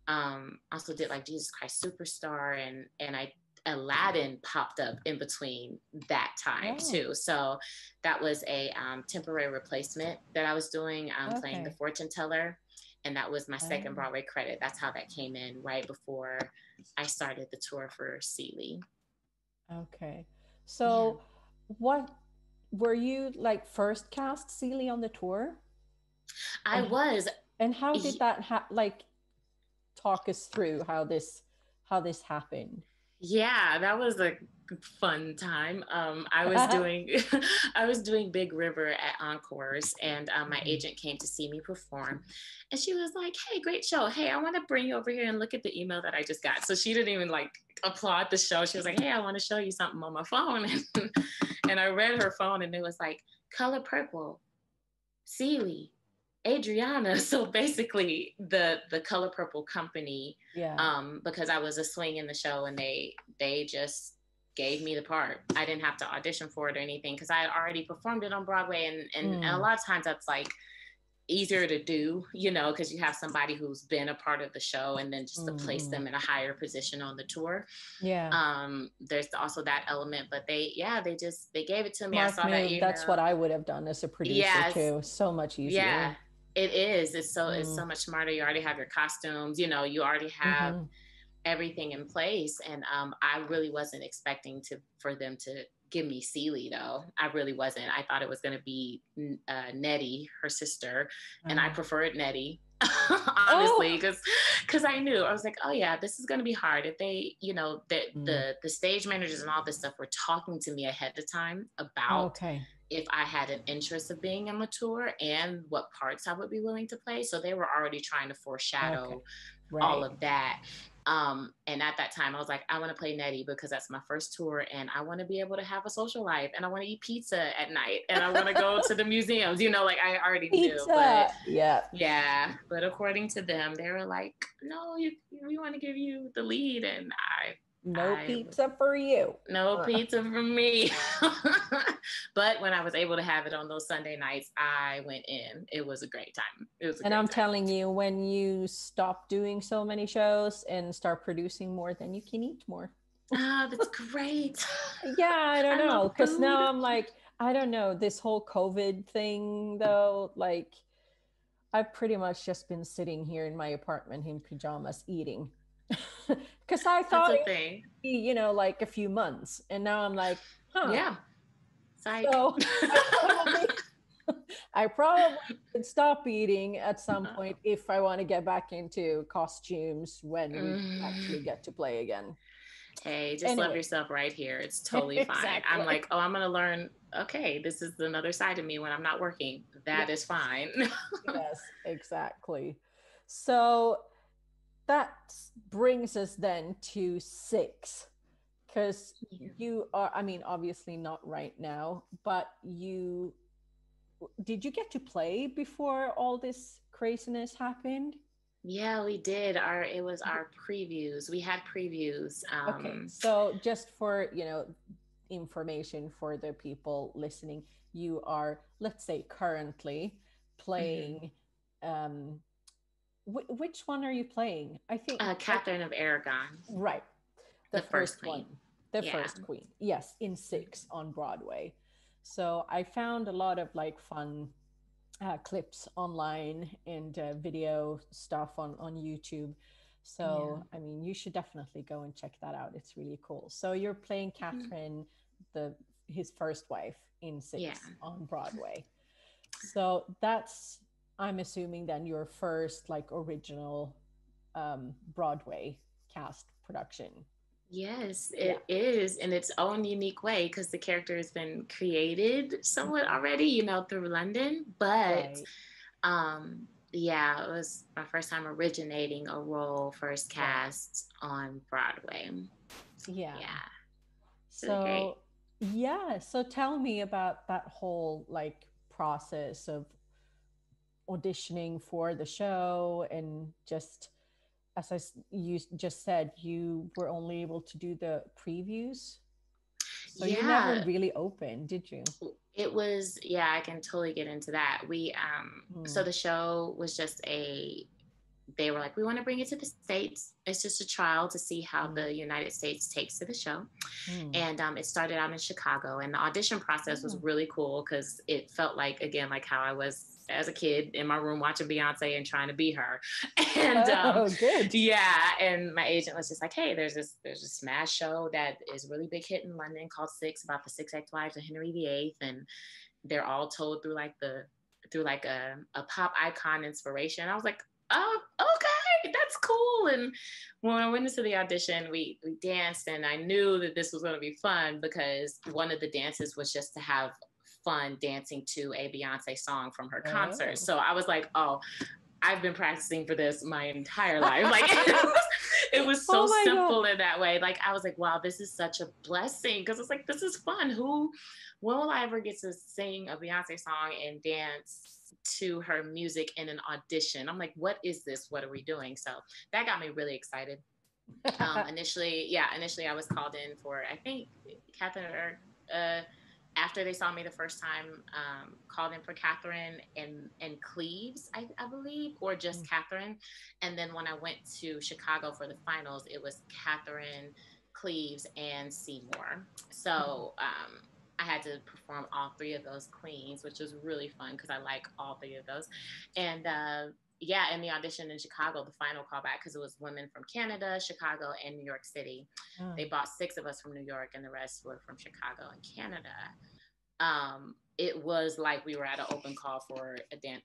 Also did like Jesus Christ Superstar, and Aladdin popped up in between that time too. So that was a temporary replacement that I was doing, playing the fortune teller. And that was my second Broadway credit. That's how that came in right before I started the tour for Seeley. Okay. So what, were you like first cast Seeley on the tour? I was. And how did that talk us through how this happened? Yeah, that was a fun time. I was doing Big River at Encores, and my agent came to see me perform, and she was like, "Hey, great show. Hey, I want to bring you over here and look at the email that I just got." So she didn't even like applaud the show. She was like, "Hey, I want to show you something on my phone," and I read her phone, and it was like Color Purple, Seeley, Adrianna. So basically the Color Purple company, because I was a swing in the show, and they just gave me the part. I didn't have to audition for it or anything, because I had already performed it on Broadway, and a lot of times that's like easier to do, you know, because you have somebody who's been a part of the show, and then just to place them in a higher position on the tour. There's also that element, but they gave it to me. Smart I saw move. that email. That's what I would have done as a producer too. So much easier. Yeah, it is. It's so much smarter. You already have your costumes, you know, you already have everything in place. And I really wasn't expecting for them to give me Seeley, though. I really wasn't. I thought it was going to be Nettie, her sister, and I preferred Nettie. Honestly, because I knew, I was like, oh yeah, this is going to be hard. If they, you know, the stage managers and all this stuff were talking to me ahead of time about if I had an interest of being on the tour and what parts I would be willing to play. So they were already trying to foreshadow all of that. And at that time I was like, I want to play Nettie because that's my first tour, and I want to be able to have a social life, and I want to eat pizza at night, and I want to go to the museums, you know, like I already knew. But but according to them, they were like, no, we want to give you the lead, and no pizza for you. No pizza for me. But when I was able to have it on those Sunday nights, I went in. It was a great time. I'm telling you, when you stop doing so many shows and start producing more, then you can eat more. Oh, that's great. Yeah, I don't know. Because now I'm like, I don't know, this whole COVID thing though, like I've pretty much just been sitting here in my apartment in pajamas eating. Because I thought it would be, you know, like a few months, and now I'm like, yeah. So I probably could stop eating at some point if I want to get back into costumes when we actually get to play again. Hey, just love yourself right here. It's totally fine. I'm like, oh, I'm going to learn. Okay, this is another side of me when I'm not working. That is fine. Yes, exactly. So that brings us then to 6, because you are, I mean, obviously not right now, but did you get to play before all this craziness happened? Yeah, we did. It was our previews. We had previews. Okay, so just for, you know, information for the people listening, you are, let's say, currently playing which one are you playing? I think Catherine of Aragon. Right. The first queen. The first queen. Yes, in 6 on Broadway. So I found a lot of like fun clips online and video stuff on YouTube. So, I mean, you should definitely go and check that out. It's really cool. So you're playing Catherine, his first wife in Six on Broadway. So that's, I'm assuming then your first like original Broadway cast production. Yes, it is in its own unique way because the character has been created somewhat already, you know, through London. But yeah, it was my first time originating a role, first cast on Broadway. Yeah. Really great. So tell me about that whole like process of auditioning for the show, and just as you just said, you were only able to do the previews. So you never really opened, did you? It was, I can totally get into that. We, so the show was just they were like, we want to bring it to the States. It's just a trial to see how the United States takes to the show. And it started out in Chicago, and the audition process was really cool because it felt like, again, like how I was as a kid in my room watching Beyonce and trying to be her. And good. Yeah. And my agent was just like, hey, there's this smash show that is really big hit in London called Six, about the six ex-wives of Henry VIII. And they're all told through a pop icon inspiration. I was like, oh, okay, that's cool. And when I went into the audition, we danced, and I knew that this was going to be fun because one of the dances was just to have fun dancing to a Beyonce song from her concert. So I was like, oh, I've been practicing for this my entire life. Like it was so simple in that way. Like I was like, wow, this is such a blessing, because it's like, this is fun. When will I ever get to sing a Beyonce song and dance to her music in an audition? I'm like, what is this? What are we doing? So that got me really excited. Initially I was called in for, I think, Catherine after they saw me the first time, called in for Catherine and Cleves, I believe, or just Catherine. And then when I went to Chicago for the finals, it was Catherine, Cleves, and Seymour. So I had to perform all three of those queens, which was really fun because I like all three of those. And in the audition in Chicago, the final callback, because it was women from Canada, Chicago, and New York City. They bought 6 of us from New York, and the rest were from Chicago and Canada. It was like we were at an open call for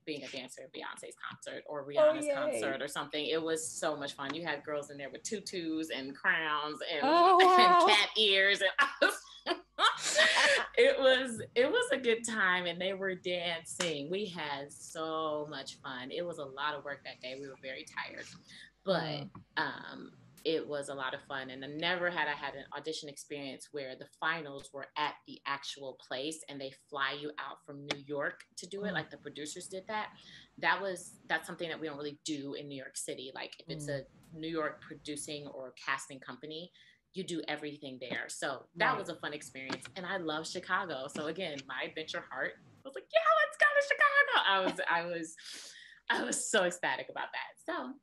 being a dancer at Beyonce's concert or Rihanna's concert or something. It was so much fun. You had girls in there with tutus and crowns and cat ears, and it was a good time, and they were dancing. We had so much fun. It was a lot of work that day. We were very tired, but it was a lot of fun. And never had I had an audition experience where the finals were at the actual place and they fly you out from New York to do it, like the producers did that. That's something that we don't really do in New York City. Like if it's a New York producing or casting company, you do everything there. So that was a fun experience. And I love Chicago. So again, my adventure heart was like, yeah, let's go to Chicago. I was so ecstatic about that. So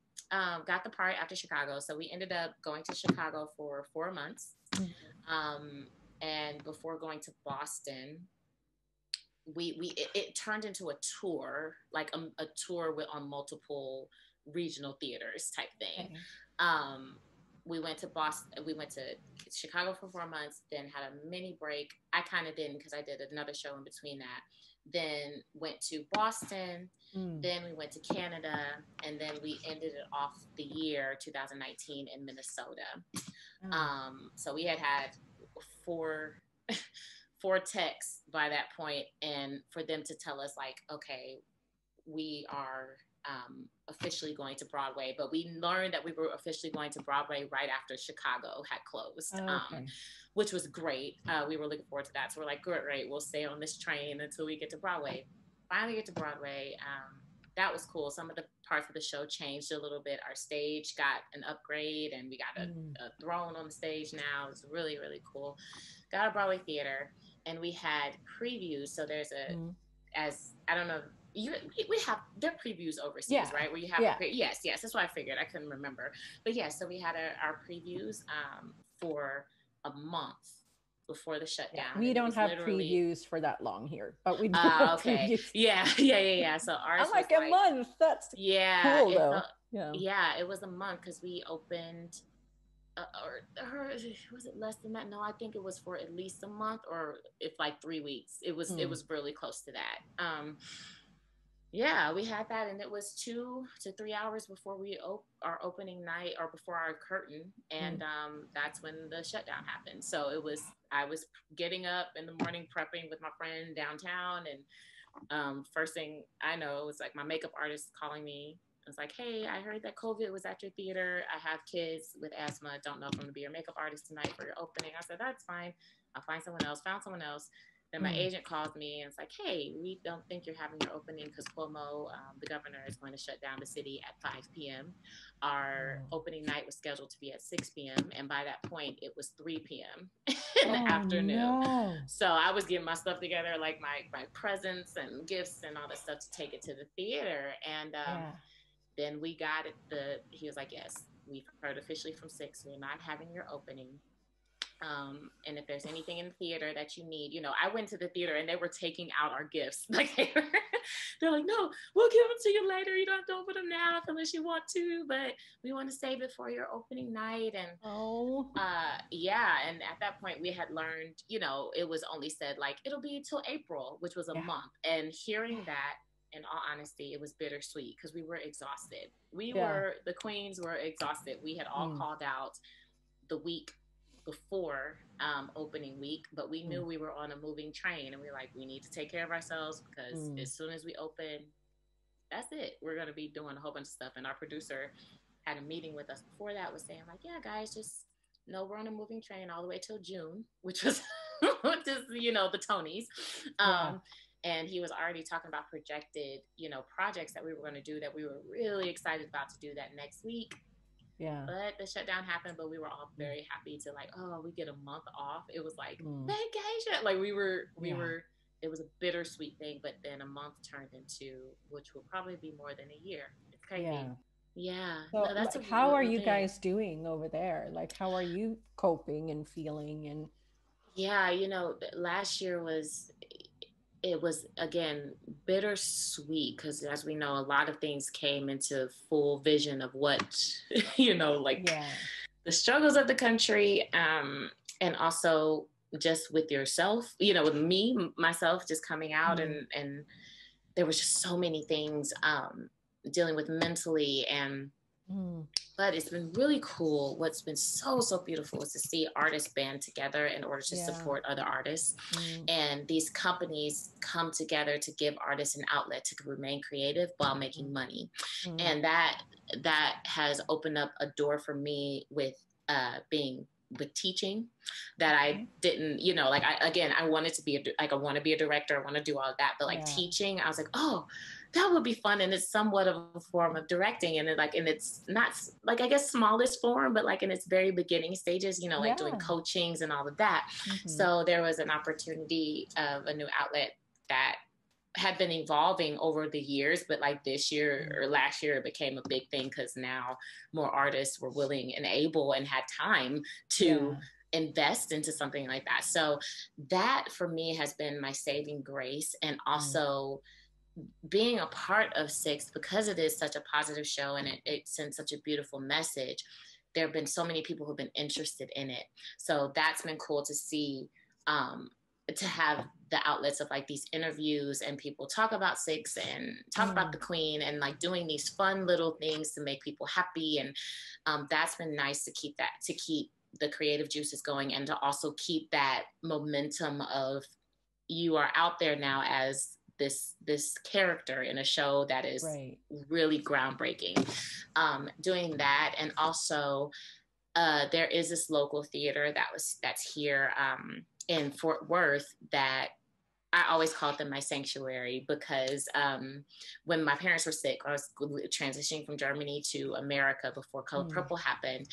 got the part after Chicago. So we ended up going to Chicago for 4 months. And before going to Boston, it turned into a tour, like a tour on multiple regional theaters type thing. We went to Boston. We went to Chicago for 4 months, then had a mini break. I kind of didn't, because I did another show in between that. Then went to Boston. Then we went to Canada, and then we ended it off the year 2019 in Minnesota. So we had four texts by that point, and for them to tell us like, okay, we are officially going to Broadway, but we learned that we were officially going to Broadway right after Chicago had closed, which was great. We were looking forward to that. So we're like, great, we'll stay on this train until we get to Broadway. Finally get to Broadway. That was cool. Some of the parts of the show changed a little bit. Our stage got an upgrade, and we got a throne on the stage now. It's really, really cool. Got a Broadway theater, and we had previews. So there's I don't know, we have their previews overseas, right? Where you have yes, that's what I figured. I couldn't remember, but so we had our previews for a month, before the shutdown. Yeah, we don't have previews for that long here, but we do have okay. previews. Yeah. So ours I'm like a month. That's cool though. Yeah, it was a month because we opened, was it less than that? No, I think it was for at least a month, or if like 3 weeks. It was really close to that. Yeah, we had that, and it was 2 to 3 hours before our opening night, or before our curtain, and that's when the shutdown happened. So I was getting up in the morning, prepping with my friend downtown, and first thing I know, it was like my makeup artist calling me. It's like, hey, I heard that COVID was at your theater. I have kids with asthma. Don't know if I'm going to be your makeup artist tonight for your opening. I said, that's fine. I'll find someone else. Found someone else. Then my agent calls me and it's like, hey, we don't think you're having your opening because Cuomo, the governor, is going to shut down the city at 5 p.m. Our opening night was scheduled to be at 6 p.m. And by that point, it was 3 p.m. in the afternoon. No. So I was getting my stuff together, like my presents and gifts and all that stuff to take it to the theater. And then we got it. He was like, yes, we've heard officially from 6. We're not having your opening. And if there's anything in the theater that you need, I went to the theater and they were taking out our gifts. Like they're like, no, we'll give them to you later. You don't have to open them now unless you want to, but we want to save it for your opening night. And and at that point we had learned, it was only said like, it'll be till April, which was a month. And hearing that, in all honesty, it was bittersweet because we were exhausted. The queens were exhausted. We had all called out the week before opening week, but we knew we were on a moving train, and we were like, we need to take care of ourselves because as soon as we open, that's it. We're going to be doing a whole bunch of stuff. And our producer had a meeting with us before that, was saying like, yeah, guys, just know we're on a moving train all the way till June, which was just, the Tonys. And he was already talking about projected, projects that we were going to do that we were really excited about to do that next week. Yeah. But the shutdown happened, but we were all very happy to like, oh, we get a month off. It was like vacation. Like we were, it was a bittersweet thing, but then a month turned into, which will probably be more than a year. It's crazy. Yeah. So no, that's like, how are you guys doing over there? Like, how are you coping and feeling? And yeah, last year it was again bittersweet because, as we know, a lot of things came into full vision of what the struggles of the country, and also just with yourself, with myself just coming out, and there was just so many things dealing with mentally, and but it's been really cool. What's been so beautiful is to see artists band together in order to support other artists. And these companies come together to give artists an outlet to remain creative while making money. And that has opened up a door for me with teaching that I didn't, I wanted to be I want to be a director. I want to do all of that. But teaching, I was like, oh, that would be fun. And it's somewhat of a form of directing. And it's not like, I guess, smallest form, but like in its very beginning stages, doing coachings and all of that. So there was an opportunity of a new outlet that had been evolving over the years, but like this year or last year, it became a big thing because now more artists were willing and able and had time to invest into something like that. So that for me has been my saving grace. And also being a part of Six, because it is such a positive show and it sends such a beautiful message, there have been so many people who've been interested in it. So that's been cool to see, to have the outlets of like these interviews and people talk about Six and talk about the Queen and like doing these fun little things to make people happy. And that's been nice to keep the creative juices going, and to also keep that momentum of you are out there now as this character in a show that is really groundbreaking. Doing that, and also there is this local theater that's here in Fort Worth that I always called them my sanctuary, because when my parents were sick, I was transitioning from Germany to America before Color Purple happened.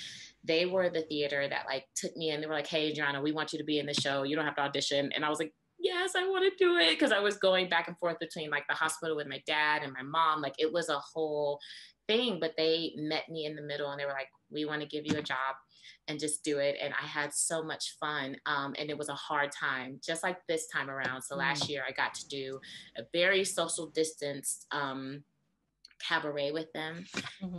They were the theater that like took me in. They were like, hey, Adrianna, we want you to be in the show. You don't have to audition. And I was like, yes, I want to do it. Because I was going back and forth between like the hospital with my dad and my mom. Like it was a whole thing, but they met me in the middle and they were like, we want to give you a job and just do it. And I had so much fun. And it was a hard time, just like this time around. So last year I got to do a very social distanced cabaret with them.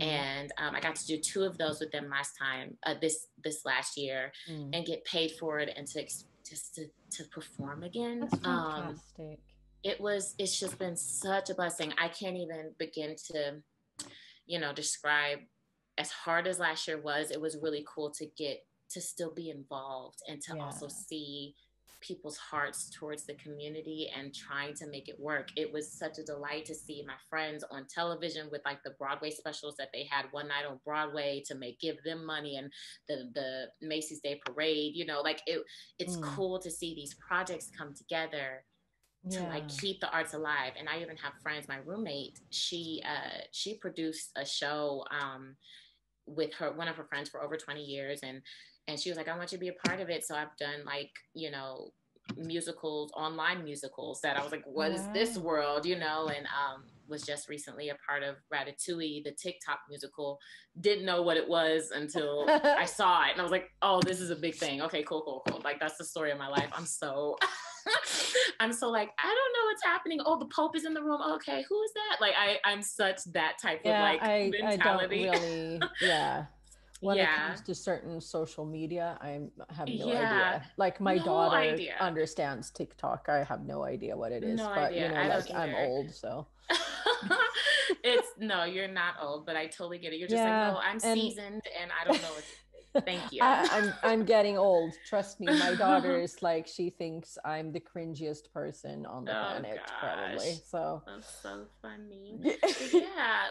And I got to do 2 of those with them last time, this last year, and get paid for it and to perform again. That's fantastic. It's just been such a blessing. I can't even begin to, describe. As hard as last year was, it was really cool to get to still be involved and to also see people's hearts towards the community and trying to make it work. It was such a delight to see my friends on television with like the Broadway specials that they had one night on Broadway to give them money, and the Macy's Day Parade, it's cool to see these projects come together to like keep the arts alive. And I even have friends, my roommate, she produced a show with one of her friends for over 20 years, and she was like, I want you to be a part of it. So I've done musicals, online musicals, that I was like, what is this world, and was just recently a part of Ratatouille, the TikTok musical. Didn't know what it was until I saw it, and I was like, oh, this is a big thing. Okay, cool. Like, that's the story of my life. I'm so like, I don't know what's happening. Oh, the Pope is in the room. Okay, who is that? Like, I'm such that type of mentality. I don't really, when it comes to certain social media, I have no idea. Like my daughter understands TikTok. I have no idea what it is, but I'm old, so. You're not old, but I totally get it. You're just like, no, I'm seasoned and I don't know what. Thank you. I'm getting old. Trust me. My daughter is like, she thinks I'm the cringiest person on the planet, probably. So that's so funny.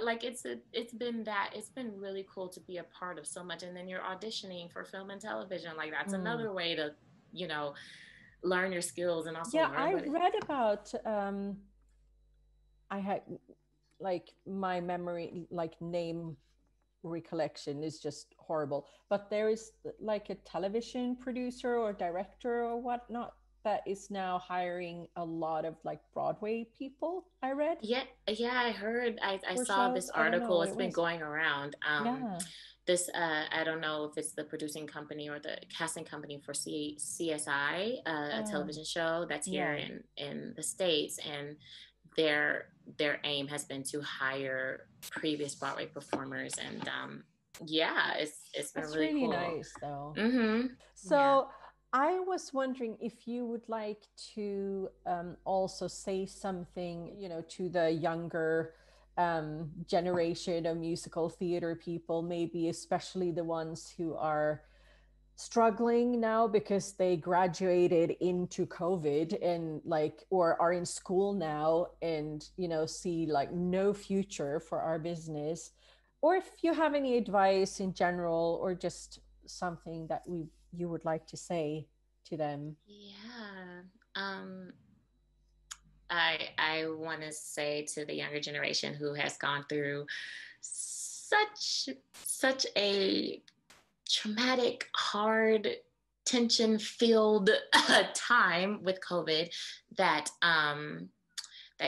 Like it's been really cool to be a part of so much. And then you're auditioning for film and television. Like that's another way to, learn your skills and also I read about I had like my memory, like name recollection is just horrible, but there is like a television producer or director or whatnot that is now hiring a lot of like Broadway people, I read. I heard. I saw this article. It's been going around. This I don't know if it's the producing company or the casting company for CSI, a television show that's here in the States, and their aim has been to hire previous Broadway performers, and it's been really cool. Nice though. So I was wondering if you would like to also say something, to the younger generation of musical theater people, maybe especially the ones who are struggling now because they graduated into COVID and or are in school now and see like no future for our business, or if you have any advice in general or just something that you would like to say to them. I want to say to the younger generation who has gone through such a traumatic, hard, tension-filled time with COVID, that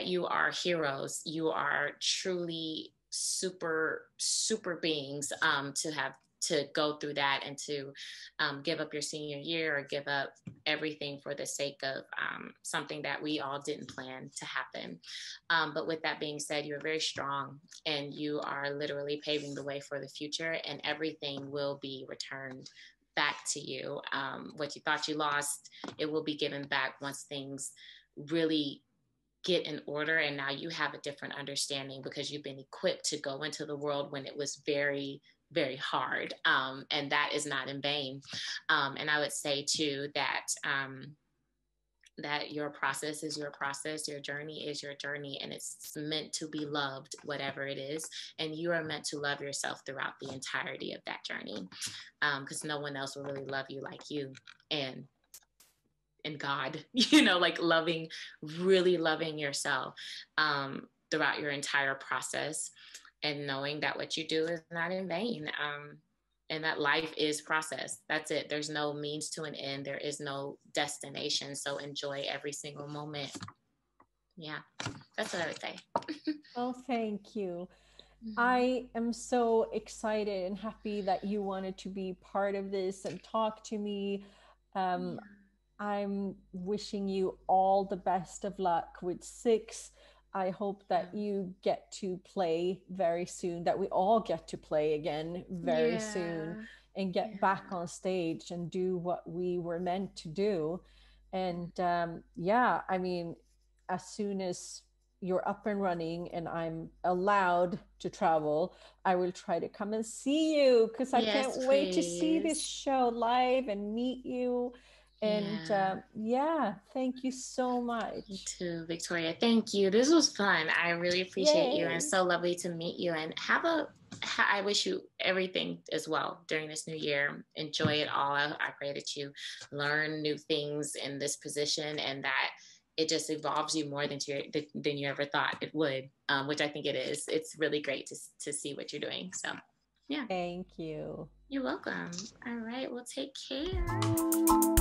you are heroes. You are truly super beings to go through that and to give up your senior year or give up everything for the sake of something that we all didn't plan to happen. But with that being said, you're very strong and you are literally paving the way for the future, and everything will be returned back to you. What you thought you lost, it will be given back once things really get in order, and now you have a different understanding because you've been equipped to go into the world when it was very, very hard, and that is not in vain. And I would say too that that your process is your process, your journey is your journey, and it's meant to be loved, whatever it is, and you are meant to love yourself throughout the entirety of that journey, because no one else will really love you like you and God, like really loving yourself throughout your entire process, and knowing that what you do is not in vain. that life is process. That's it. There's no means to an end. There is no destination. So enjoy every single moment. Yeah, that's what I would say. Oh, thank you. I am so excited and happy that you wanted to be part of this and talk to me. I'm wishing you all the best of luck with Six. I hope that you get to play very soon, that we all get to play again very soon and get back on stage and do what we were meant to do. And I mean, as soon as you're up and running and I'm allowed to travel, I will try to come and see you, because I can't wait to see this show live and meet you. And thank you so much. You too, Victoria. Thank you. This was fun. I really appreciate you, and so lovely to meet you. And I wish you everything as well during this new year. Enjoy it all. I pray that you learn new things in this position, and that it just evolves you more than you ever thought it would, which I think it is. It's really great to see what you're doing. So, yeah. Thank you. You're welcome. All right. Well, take care.